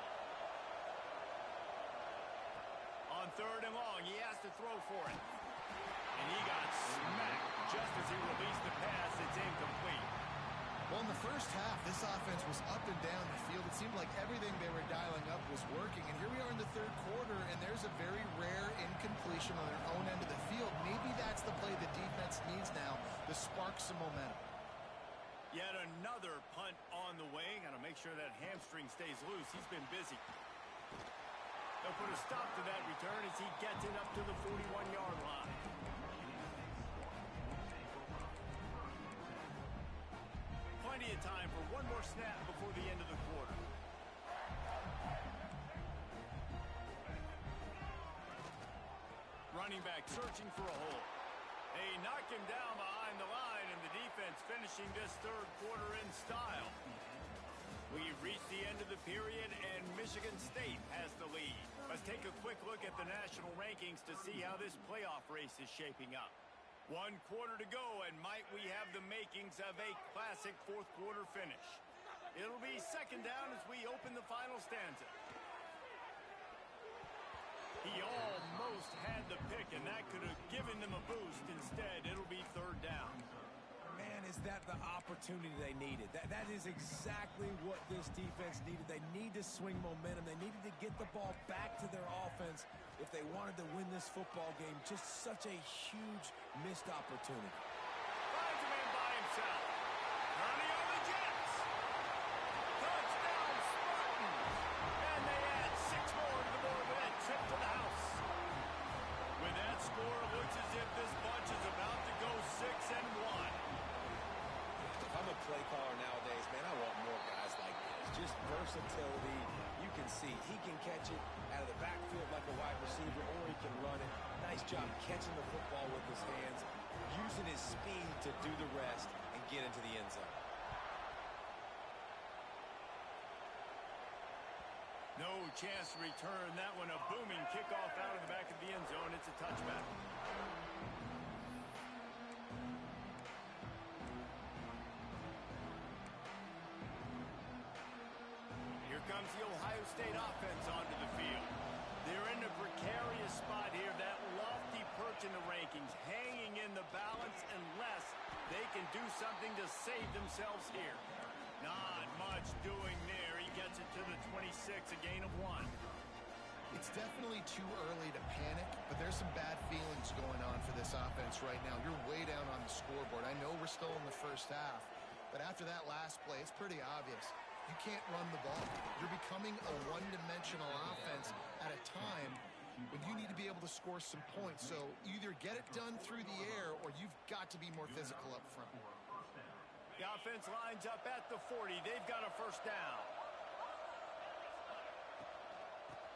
On third and long, he has to throw for it. And he got smacked just as he released the pass. It's incomplete. Well, in the first half, this offense was up and down the field. It seemed like everything they were dialing up was working. And here we are in the third quarter, and there's a very rare incompletion on their own end of the field. Maybe that's the play the defense needs now to spark some momentum. Yet another punt on the way. Got to make sure that hamstring stays loose. He's been busy. They'll put a stop to that return as he gets it up to the 41-yard line. Plenty of time for one more snap before the end of the quarter. Running back searching for a hole. They knock him down behind the line, and the defense finishing this third quarter in style. We've reached the end of the period, and Michigan State has the lead. Let's take a quick look at the national rankings to see how this playoff race is shaping up. 1 quarter to go, and might we have the makings of a classic fourth quarter finish. It'll be second down as we open the final stanza. He almost had the pick, and that could have given them a boost. Instead, it'll be third down. Man, is that the opportunity they needed? That is exactly what this defense needed. They need to swing momentum. They needed to get the ball back to their offense if they wanted to win this football game. Just such a huge missed opportunity. Finds a man by himself. Turning on the Jets. Touchdown, Spartans. And they add 6 more to the board with that trip to the house. With that score, it looks as if this bunch is about to go 6-1. If I'm a play caller nowadays, man, I want more guys like this. Just versatility. You can see he can catch it out of the backfield like a wide receiver, or he can run it. Nice job catching the football with his hands, using his speed to do the rest and get into the end zone. No chance to return that one. A booming kickoff out of the back of the end zone. It's a touchback. Here comes the Ohio State offense onto the field. They're in a precarious spot here. That lofty perch in the rankings, hanging in the balance unless they can do something to save themselves here. Not much doing there. He gets it to the 26, a gain of 1. It's definitely too early to panic, but there's some bad feelings going on for this offense right now. You're way down on the scoreboard. I know we're still in the first half, but after that last play, it's pretty obvious. You can't run the ball. You're becoming a one-dimensional offense at a time when you need to be able to score some points. So either get it done through the air or you've got to be more physical up front. The offense lines up at the 40. They've got a first down.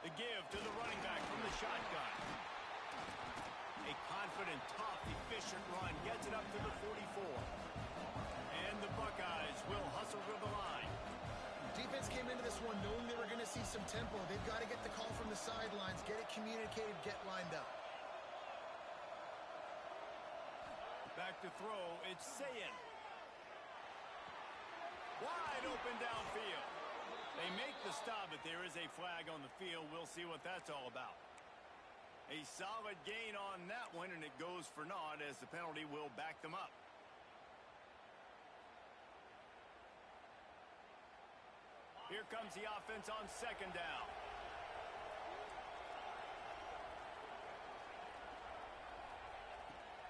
The give to the running back from the shotgun. A confident, tough, efficient run. Gets it up to the 44. And the Buckeyes will hustle to the line. Defense came into this one knowing they were going to see some tempo. They've got to get the call from the sidelines, get it communicated, get lined up. Back to throw. It's Sayin. Wide open downfield. They make the stop, but there is a flag on the field. We'll see what that's all about. A solid gain on that one, and it goes for naught as the penalty will back them up. Here comes the offense on second down.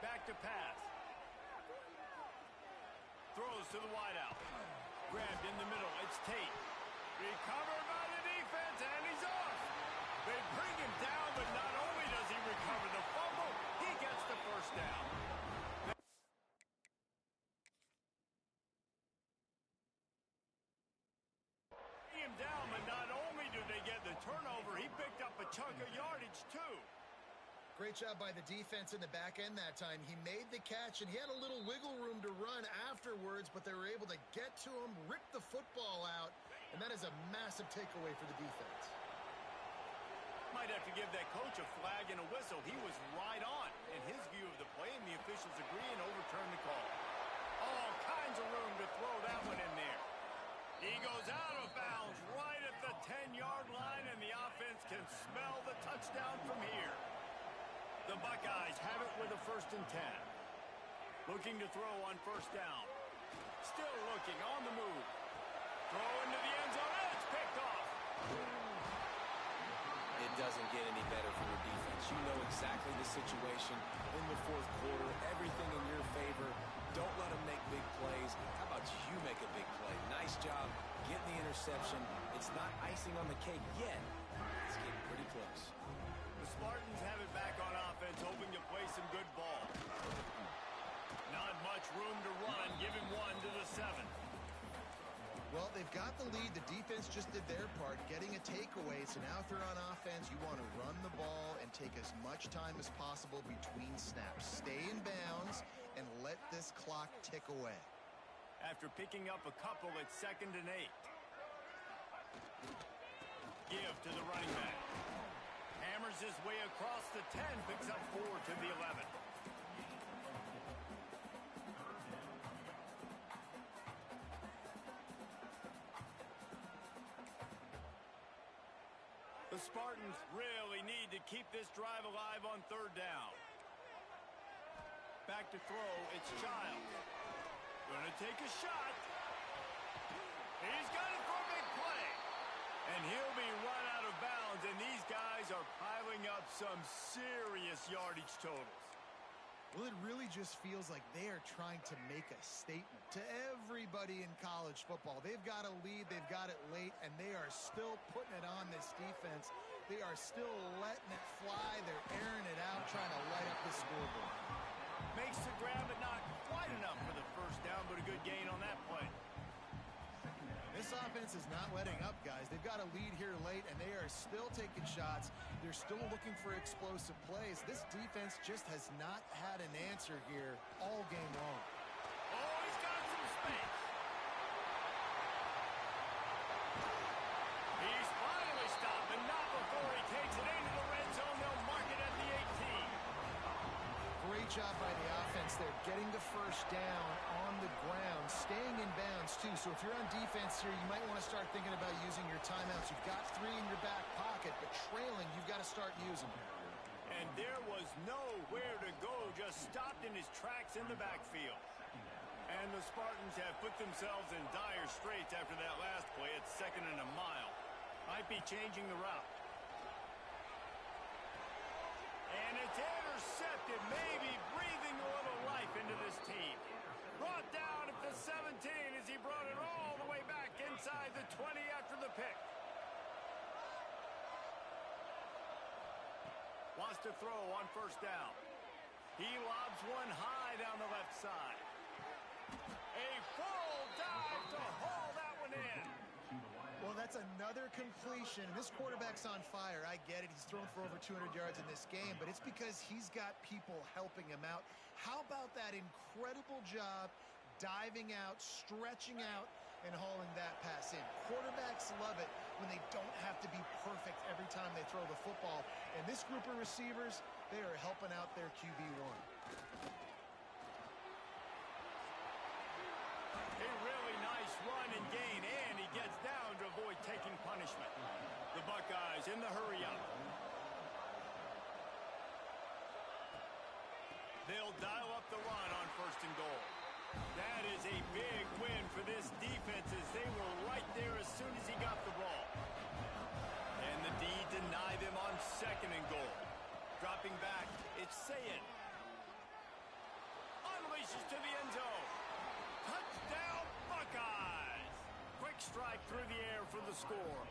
Back to pass. Throws to the wideout. Grabbed in the middle. It's Tate. Recovered by the defense, and he's off. They bring him down, but not only does he recover the fumble, he gets the first down. Him down, but not only do they get the turnover, he picked up a chunk of yardage, too. Great job by the defense in the back end that time. He made the catch, and he had a little wiggle room to run afterwards, but they were able to get to him, rip the football out, and that is a massive takeaway for the defense. Might have to give that coach a flag and a whistle. He was right on in his view of the play, and the officials agree and overturn the call. All kinds of room to throw that one in there. He goes out of bounds right at the 10-yard line, and the offense can smell the touchdown from here. The Buckeyes have it with a 1st and 10. Looking to throw on 1st down. Still looking on the move. Throw into the end zone. It's picked off. It doesn't get any better for your defense. You know exactly the situation in the 4th quarter. Everything in your favor. Don't let them make big plays. How about you make a big play? Nice job getting the interception. It's not icing on the cake yet. It's getting pretty close. The Spartans have it back on offense, hoping to play some good ball. Not much room to run. Give him 1 to the 7. Well, they've got the lead. The defense just did their part, getting a takeaway. So now if they're on offense, you want to run the ball and take as much time as possible between snaps. Stay in bounds and let this clock tick away. After picking up a couple at 2nd and 8. Give to the running back. Hammers his way across the 10, picks up 4 to the 11. The Spartans really need to keep this drive alive on 3rd down. Back to throw, it's Childs. Gonna take a shot. He's got it for a big play. And he'll be run out of bounds, and these guys are piling up some serious yardage totals. Well, it really just feels like they are trying to make a statement to everybody in college football. They've got a lead, they've got it late, and they are still putting it on this defense. They are still letting it fly. They're airing it out, trying to light up the scoreboard. Makes the grab, but not quite enough for the 1st down, but a good gain on that play. This offense is not letting up, guys. They've got a lead here late, and they are still taking shots. They're still looking for explosive plays. This defense just has not had an answer here all game long. Oh, he's got some space. He's finally stopped, and not before he takes it into the red zone. They'll mark it at the 18. Great job by the offense there, getting the 1st down on the ground, staying in bounds too. So if you're on defense here, you might want to start thinking about using your timeouts. You've got 3 in your back pocket, but trailing, you've got to start using them. And there was nowhere to go, just stopped in his tracks in the backfield. And the Spartans have put themselves in dire straits after that last play at 2nd and a mile. Might be changing the route. And it's intercepted, maybe breathing a little life into this team. Brought down at the 17 as he brought it all the way back inside the 20 after the pick. Wants to throw on 1st down. He lobs one high down the left side. A full dive to haul that one in. Well, that's another completion. This quarterback's on fire. I get it. He's thrown for over 200 yards in this game, but it's because he's got people helping him out. How about that incredible job diving out, stretching out, and hauling that pass in? Quarterbacks love it when they don't have to be perfect every time they throw the football. And this group of receivers, they are helping out their QB1. A really nice run and gain, and he gets down to avoid taking punishment. The Buckeyes in the hurry-up. They'll dial up the run on 1st and goal. That is a big win for this defense as they were right there as soon as he got the ball. And the D deny them on 2nd and goal. Dropping back, it's Sayin. Unleashes to the end zone. Touchdown, Buckeyes! Quick strike through the air for the score.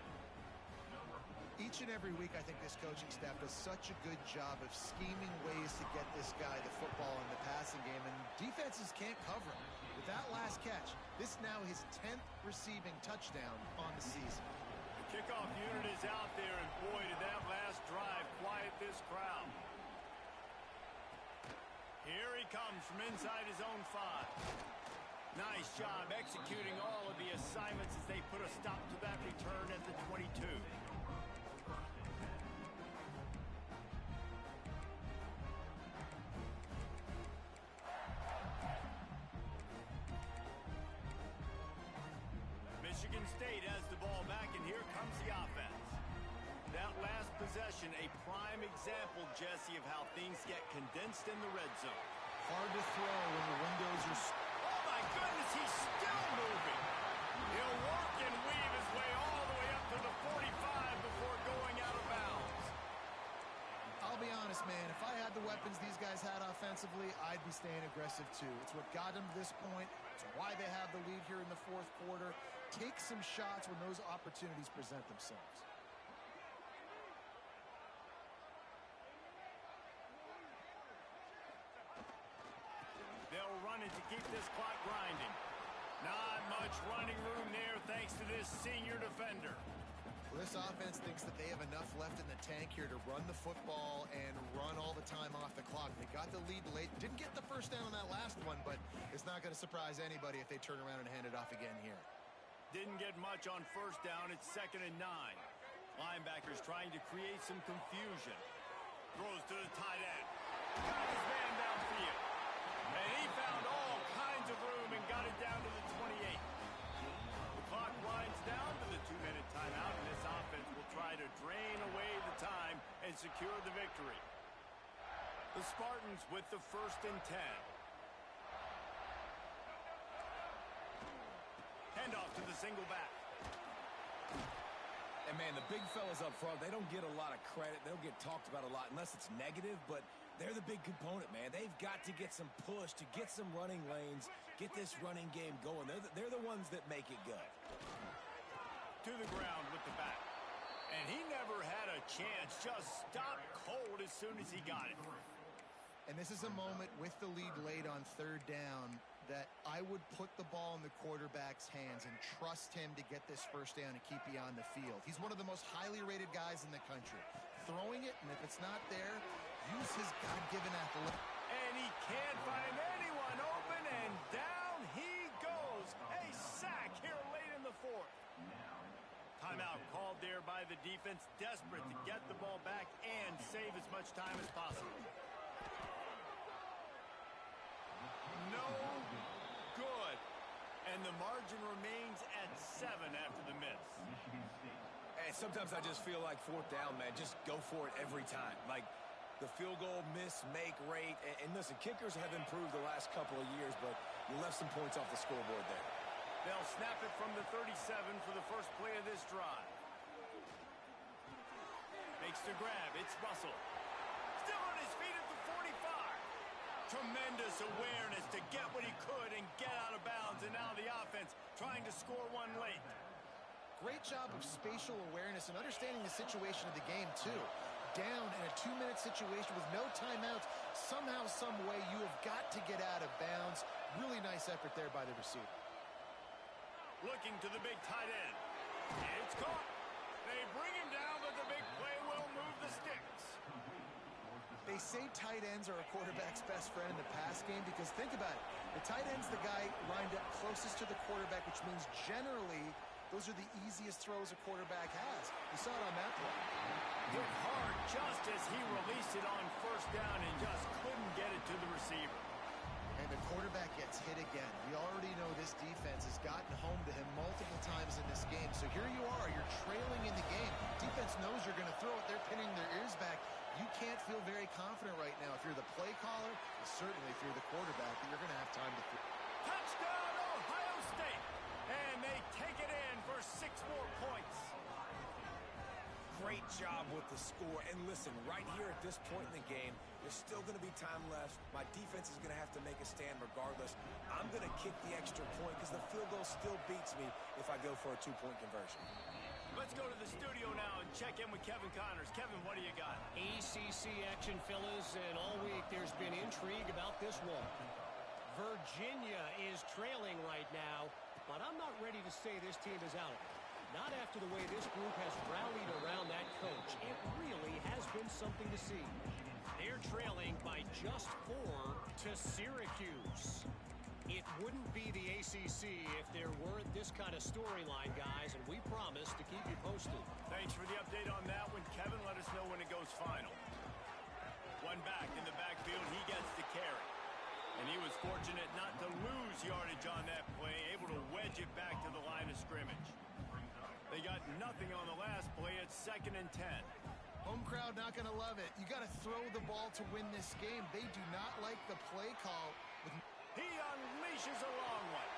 Each and every week, I think this coaching staff does such a good job of scheming ways to get this guy the football in the passing game, and defenses can't cover him. With that last catch, this now his 10th receiving touchdown on the season. The kickoff unit is out there, and boy, did that last drive quiet this crowd. comes from inside his own 5. Nice job executing all of the assignments as they put a stop to that return at the 22. Michigan State has the ball back, and here comes the offense. That last possession, a prime example, Jesse, of how things get condensed in the red zone. Hard to throw when the windows are... Oh, my goodness, he's still moving. He'll work and weave his way all the way up to the 45 before going out of bounds. I'll be honest, man. If I had the weapons these guys had offensively, I'd be staying aggressive too. It's what got them to this point. It's why they have the lead here in the fourth quarter. Take some shots when those opportunities present themselves. They'll run it to keep this clock grinding. Not much running room there thanks to this senior defender. Well, this offense thinks that they have enough left in the tank here to run the football and run all the time off the clock. They got the lead late. Didn't get the first down on that last one, but it's not going to surprise anybody if they turn around and hand it off again here. Didn't get much on first down. It's 2nd and 9. Linebackers trying to create some confusion. Throws to the tight end. Got his man downfield. And he found all kinds of room and got it down to the 28. The clock winds down to the 2-minute timeout, and this offense will try to drain away the time and secure the victory. The Spartans with the 1st and 10. Handoff to the single back. And, man, the big fellas up front, they don't get a lot of credit. They don't get talked about a lot unless it's negative, but they're the big component, man. They've got to get some push, to get some running lanes, get this running game going. They're the ones that make it go. To the ground with the back. And he never had a chance. Just stopped cold as soon as he got it. And this is a moment with the lead late on 3rd down that I would put the ball in the quarterback's hands and trust him to get this first down and keep you on the field. He's one of the most highly rated guys in the country. Throwing it, and if it's not there, use his God-given athletic. And he can't find anyone open, and down he goes. A sack here late in the 4th. Timeout called there by the defense, desperate to get the ball back and save as much time as possible. No good. And the margin remains at 7 after the miss. And sometimes I just feel like 4th down, man, just go for it every time. Like the field goal miss-make rate. And listen, kickers have improved the last couple of years, but you left some points off the scoreboard there. They'll snap it from the 37 for the first play of this drive. Makes the grab. It's Russell. Still on his feet at the 45. Tremendous awareness to get what he could and get out of bounds. And now the offense trying to score one late. Great job of spatial awareness and understanding the situation of the game, too. Down in a 2-minute situation with no timeouts, somehow, some way, you have got to get out of bounds. Really nice effort there by the receiver. Looking to the big tight end. It's caught. They bring him down, but the big play will move the sticks. They say tight ends are a quarterback's best friend in the pass game because think about it. The tight end's the guy lined up closest to the quarterback, which means generally those are the easiest throws a quarterback has. You saw it on that play. Hit hard just as he released it on first down and just couldn't get it to the receiver. And the quarterback gets hit again. We already know this defense has gotten home to him multiple times in this game. So here you are, you're trailing in the game. Defense knows you're going to throw it. They're pinning their ears back. You can't feel very confident right now. If you're the play caller, and certainly if you're the quarterback, that you're going to have time to throw. Touchdown, Ohio State! And they take it in for 6 more points. Great job with the score. And listen, right here at this point in the game, there's still going to be time left. My defense is going to have to make a stand regardless. I'm going to kick the extra point because the field goal still beats me if I go for a 2-point conversion. Let's go to the studio now and check in with Kevin Connors. Kevin, what do you got? ACC action, fellas, and all week there's been intrigue about this one. Virginia is trailing right now, but I'm not ready to say this team is out of it. Not after the way this group has rallied around that coach. It really has been something to see. Here trailing by just 4 to Syracuse. It wouldn't be the ACC if there weren't this kind of storyline, guys, and we promise to keep you posted. Thanks for the update on that one, Kevin. Let us know when it goes final. One back in the backfield, he gets the carry. And he was fortunate not to lose yardage on that play, able to wedge it back to the line of scrimmage. They got nothing on the last play. It's 2nd and 10. Home crowd not going to love it. You got to throw the ball to win this game. They do not like the play call. He unleashes a long one.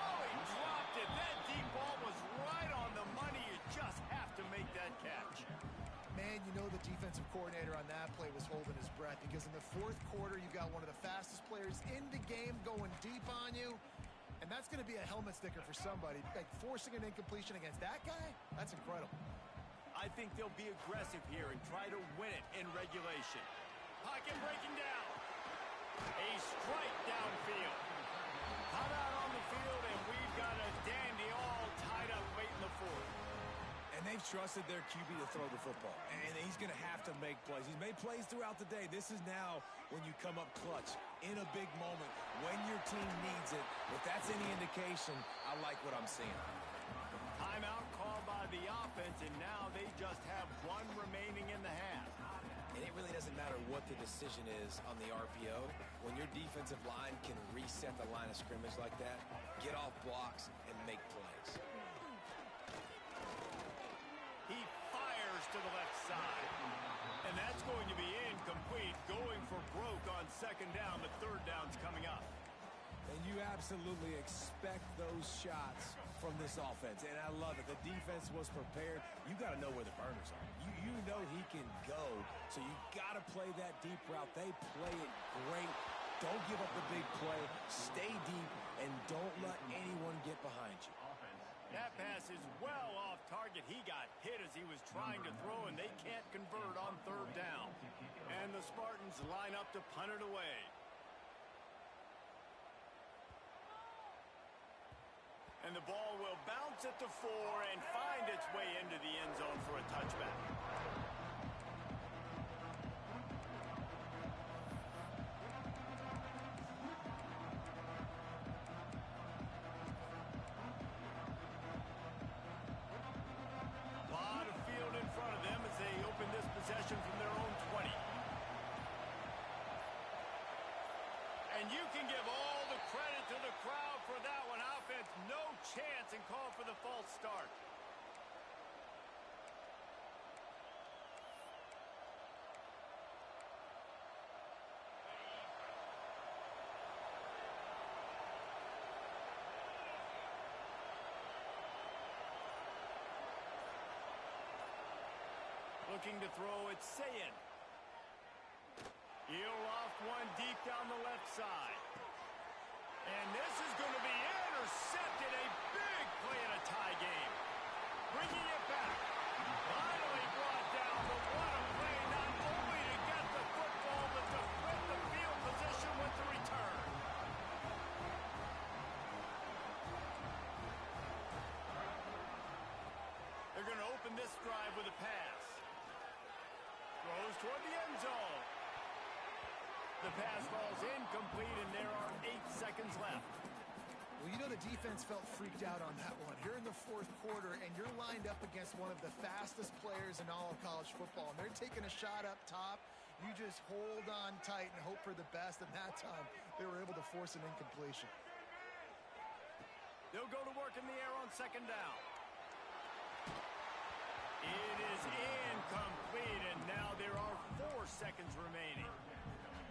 Oh, he dropped it. That deep ball was right on the money. You just have to make that catch. Man, you know the defensive coordinator on that play was holding his breath because in the 4th quarter, you got one of the fastest players in the game going deep on you. And that's going to be a helmet sticker for somebody. Like forcing an incompletion against that guy, that's incredible. I think they'll be aggressive here and try to win it in regulation. Pocket breaking down. A strike downfield. How about on the field, and we've got a dandy all tied up late in the 4th. And they've trusted their QB to throw the football. And he's going to have to make plays. He's made plays throughout the day. This is now when you come up clutch in a big moment when your team needs it. If that's any indication, I like what I'm seeing. Timeout called by the offense, and now they just have one remaining in the half. And it really doesn't matter what the decision is on the RPO. When your defensive line can reset the line of scrimmage like that, get off blocks and make plays. He fires to the left side. And that's going to be incomplete. Going for broke on 2nd down. The 3rd down's coming up. And you absolutely expect those shots from this offense. And I love it. The defense was prepared. You got to know where the burners are. You know he can go. So you got to play that deep route. They play it great. Don't give up the big play. Stay deep and don't let anyone get behind you. That pass is well off target. He got hit as he was trying to throw, and they can't convert on 3rd down. And the Spartans line up to punt it away. And the ball will bounce at the 4 and find its way into the end zone for a touchback. Lot of field in front of them as they open this possession from their own 20. And you can give all the credit to the crowd for that one. Offense, no chance, and call for the false start. Looking to throw, it's Sayin. He'll loft one deep down the left side. And this is going to be intercepted. A big play in a tie game. Bringing it back. Finally brought down, but what a play, not only to get the football, but to flip the field position with the return. They're going to open this drive with a pass. Throws toward the end zone. The pass falls incomplete, and there are 8 seconds left. Well, you know the defense felt freaked out on that one. You're in the 4th quarter, and you're lined up against one of the fastest players in all of college football, and they're taking a shot up top. You just hold on tight and hope for the best, and that time they were able to force an incompletion. They'll go to work in the air on 2nd down. It is incomplete, and now there are 4 seconds remaining.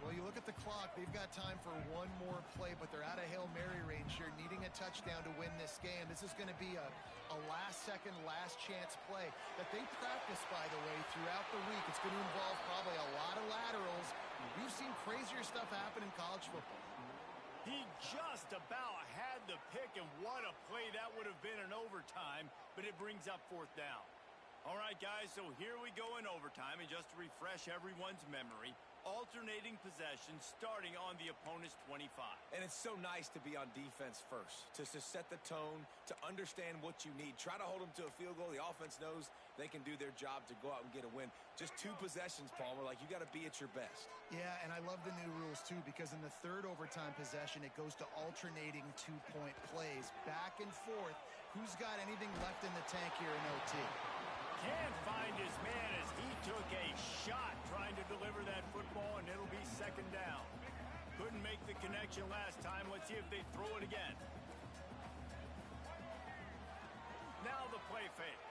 Well, you look at the clock, they've got time for one more play, but they're out of Hail Mary range here, needing a touchdown to win this game. This is going to be a last-second, last-chance play that they practice, by the way, throughout the week. It's going to involve probably a lot of laterals. We've seen crazier stuff happen in college football. He just about had the pick, and what a play that would have been in overtime, but it brings up 4th down. All right, guys, so here we go in overtime, and just to refresh everyone's memory, alternating possession starting on the opponent's 25. And it's so nice to be on defense first, to set the tone, to understand what you need. Try to hold them to a field goal. The offense knows they can do their job to go out and get a win. Just 2 possessions, Palmer, like you got to be at your best. Yeah, and I love the new rules, too, because in the third overtime possession, it goes to alternating 2-point plays, back and forth. Who's got anything left in the tank here in OT? Can't find his man as he took a shot trying to deliver that football, and it'll be second down. Couldn't make the connection last time. Let's see if they throw it again. Now the play fake.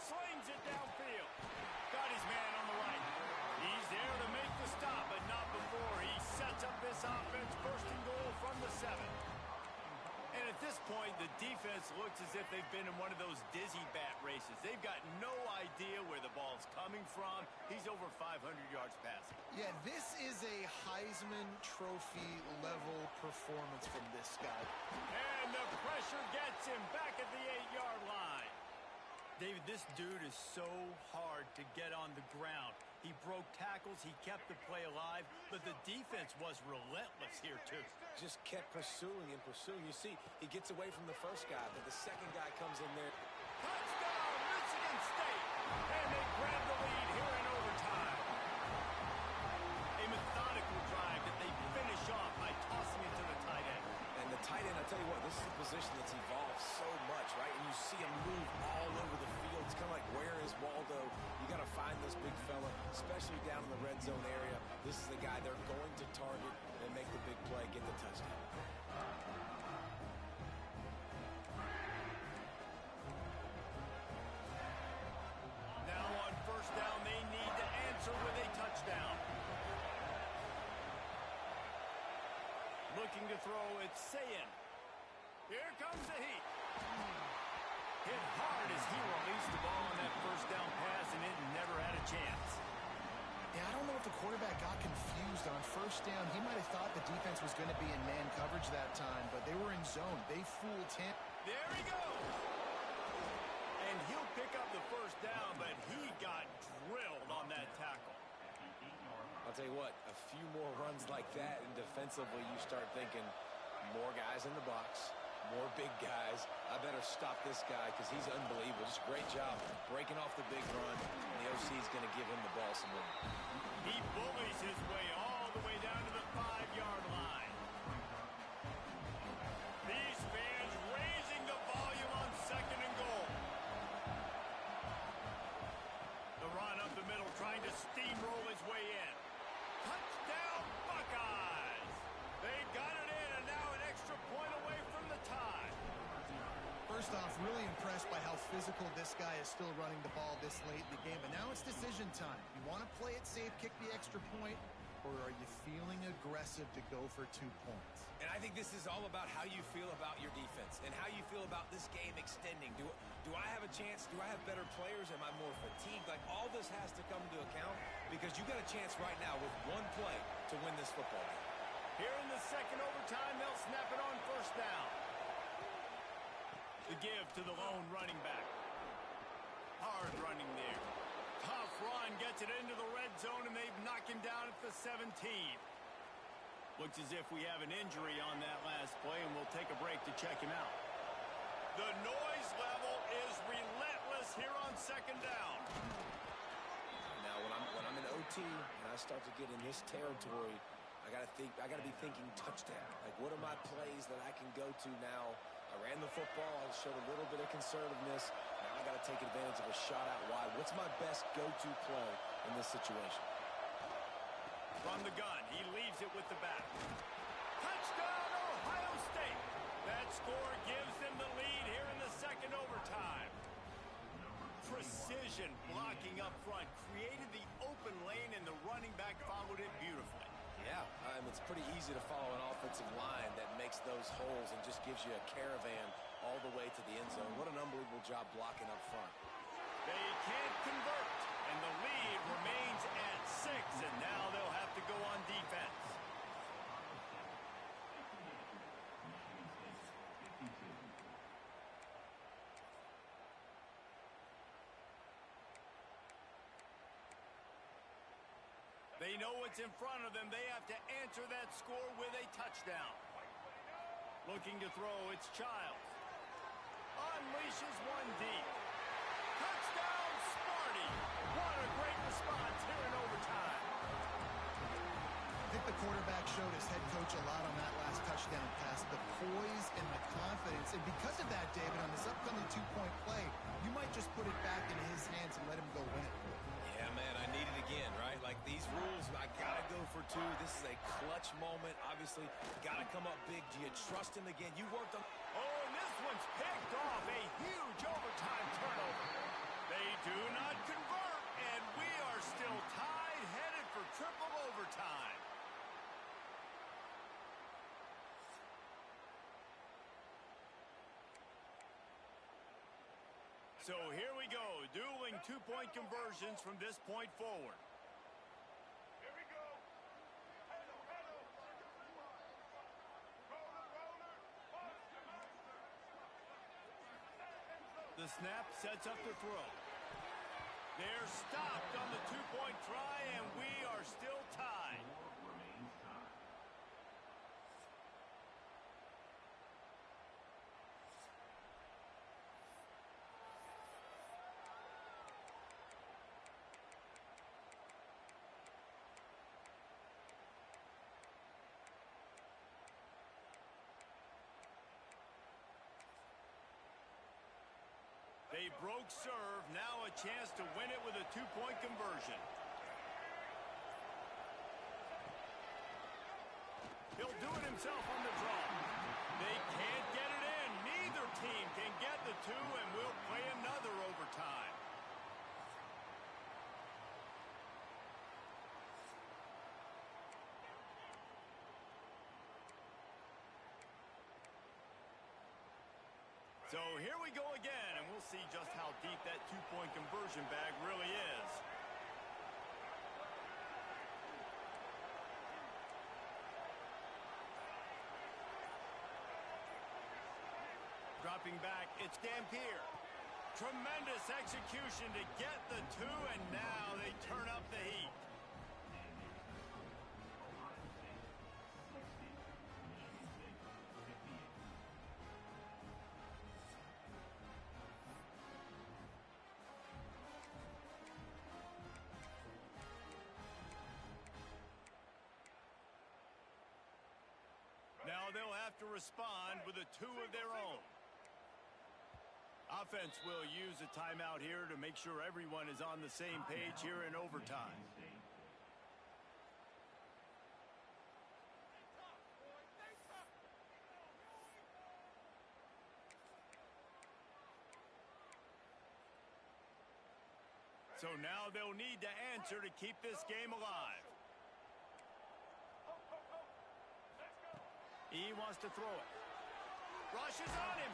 Slings it downfield. Got his man on the right. He's there to make the stop, but not before he sets up this offense. First and goal from the 7. And at this point, the defense looks as if they've been in one of those dizzy bat races. They've got no idea where the ball's coming from. He's over 500 yards passing. Yeah, this is a Heisman Trophy level performance from this guy. And the pressure gets him back at the 8-yard line. David, this dude is so hard to get on the ground. He broke tackles, he kept the play alive, but the defense was relentless here, too. Just kept pursuing and pursuing. You see, he gets away from the first guy, but the second guy comes in there. Touchdown, Michigan State! And they grab the lead here in overtime. A methodical drive that they finish off by tossing it to the tight end. And the tight end, I'll tell you what, this is a position that's evolved so much, right? And you see him move all over the field. It's kind of like, where is Waldo? You got to find this big fella, especially down in the red zone area. This is the guy they're going to target and make the big play, get the touchdown. Now on first down, they need to answer with a touchdown. Looking to throw, it's Sayin. Here comes the heat. Hit hard as he released the ball on that first down pass, and it never had a chance. Yeah, I don't know if the quarterback got confused on first down. He might have thought the defense was going to be in man coverage that time, but they were in zone. They fooled him. There he goes. And he'll pick up the first down, but he got drilled on that tackle. I'll tell you what, a few more runs like that, and defensively you start thinking more guys in the box, more big guys. I better stop this guy because he's unbelievable. Just a great job breaking off the big run, and the OC is going to give him the ball some more. He bullies his way all the way down to the 5-yard line. These fans raising the volume on second and goal. The run up the middle, trying to steamroll his way in. Touchdown, Buckeyes! They got it in, and now an extra point away from the tie. First off, really impressed by how physical this guy is still running the ball this late in the game. But now it's decision time. You want to play it safe, kick the extra point, or are you feeling aggressive to go for 2 points? And I think this is all about how you feel about your defense and how you feel about this game extending. Do I have a chance? Do I have better players? Am I more fatigued? Like, all this has to come into account because you got a chance right now with one play to win this football game. Here in the second overtime, they'll snap it on first down. The give to the lone running back. Hard running there. Tough run, gets it into the red zone, and they've knocked him down at the 17. Looks as if we have an injury on that last play, and we'll take a break to check him out. The noise level is relentless here on second down. Now, when I'm in OT and I start to get in this territory, I gotta be thinking touchdown. Like, what are my plays that I can go to now? I ran the football. I showed a little bit of conservativeness. Now I got to take advantage of a shot out wide. What's my best go-to play in this situation? From the gun, he leaves it with the back. Touchdown, Ohio State! That score gives them the lead here in the second overtime. Precision blocking up front created the open lane, and the running back followed it beautifully. Yeah, it's pretty easy to follow an offensive line that makes those holes and just gives you a caravan all the way to the end zone. What an unbelievable job blocking up front. They can't convert, and the lead remains at 6, and now they'll have to go on defense. They know what's in front of them. They have to answer that score with a touchdown. Looking to throw, it's Childs. Unleashes one deep. Touchdown, Sparty. What a great response here in overtime. I think the quarterback showed his head coach a lot on that last touchdown pass, the poise and the confidence. And because of that, David, on this upcoming two-point play, you might just put it back into his hands and let him go win it. Yeah, man, I need it again, right? Like these rules, I got to go for two. This is a clutch moment. Obviously, got to come up big. Do you trust him again? You worked on... Oh, and this one's picked off. A huge overtime turnover. They do not convert, and we are still tied, headed for triple overtime. So here we go, dueling two-point conversions from this point forward. Here we go. The snap sets up the throw. They're stopped on the two-point try, and we are still tied. They broke serve, now a chance to win it with a two-point conversion. He'll do it himself on the draw. They can't get it in. Neither team can get the two, and we'll play another overtime. So here we go again, and we'll see just how deep that two-point conversion bag really is. Dropping back, it's Dampier. Tremendous execution to get the two, and now they turn up the heat. Now they'll have to respond with a two of their own. Offense will use a timeout here to make sure everyone is on the same page here in overtime. So now they'll need to answer to keep this game alive. He wants to throw it. Rushes on him.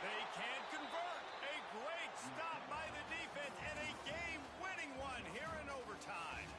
They can't convert. A great stop by the defense and a game-winning one here in overtime.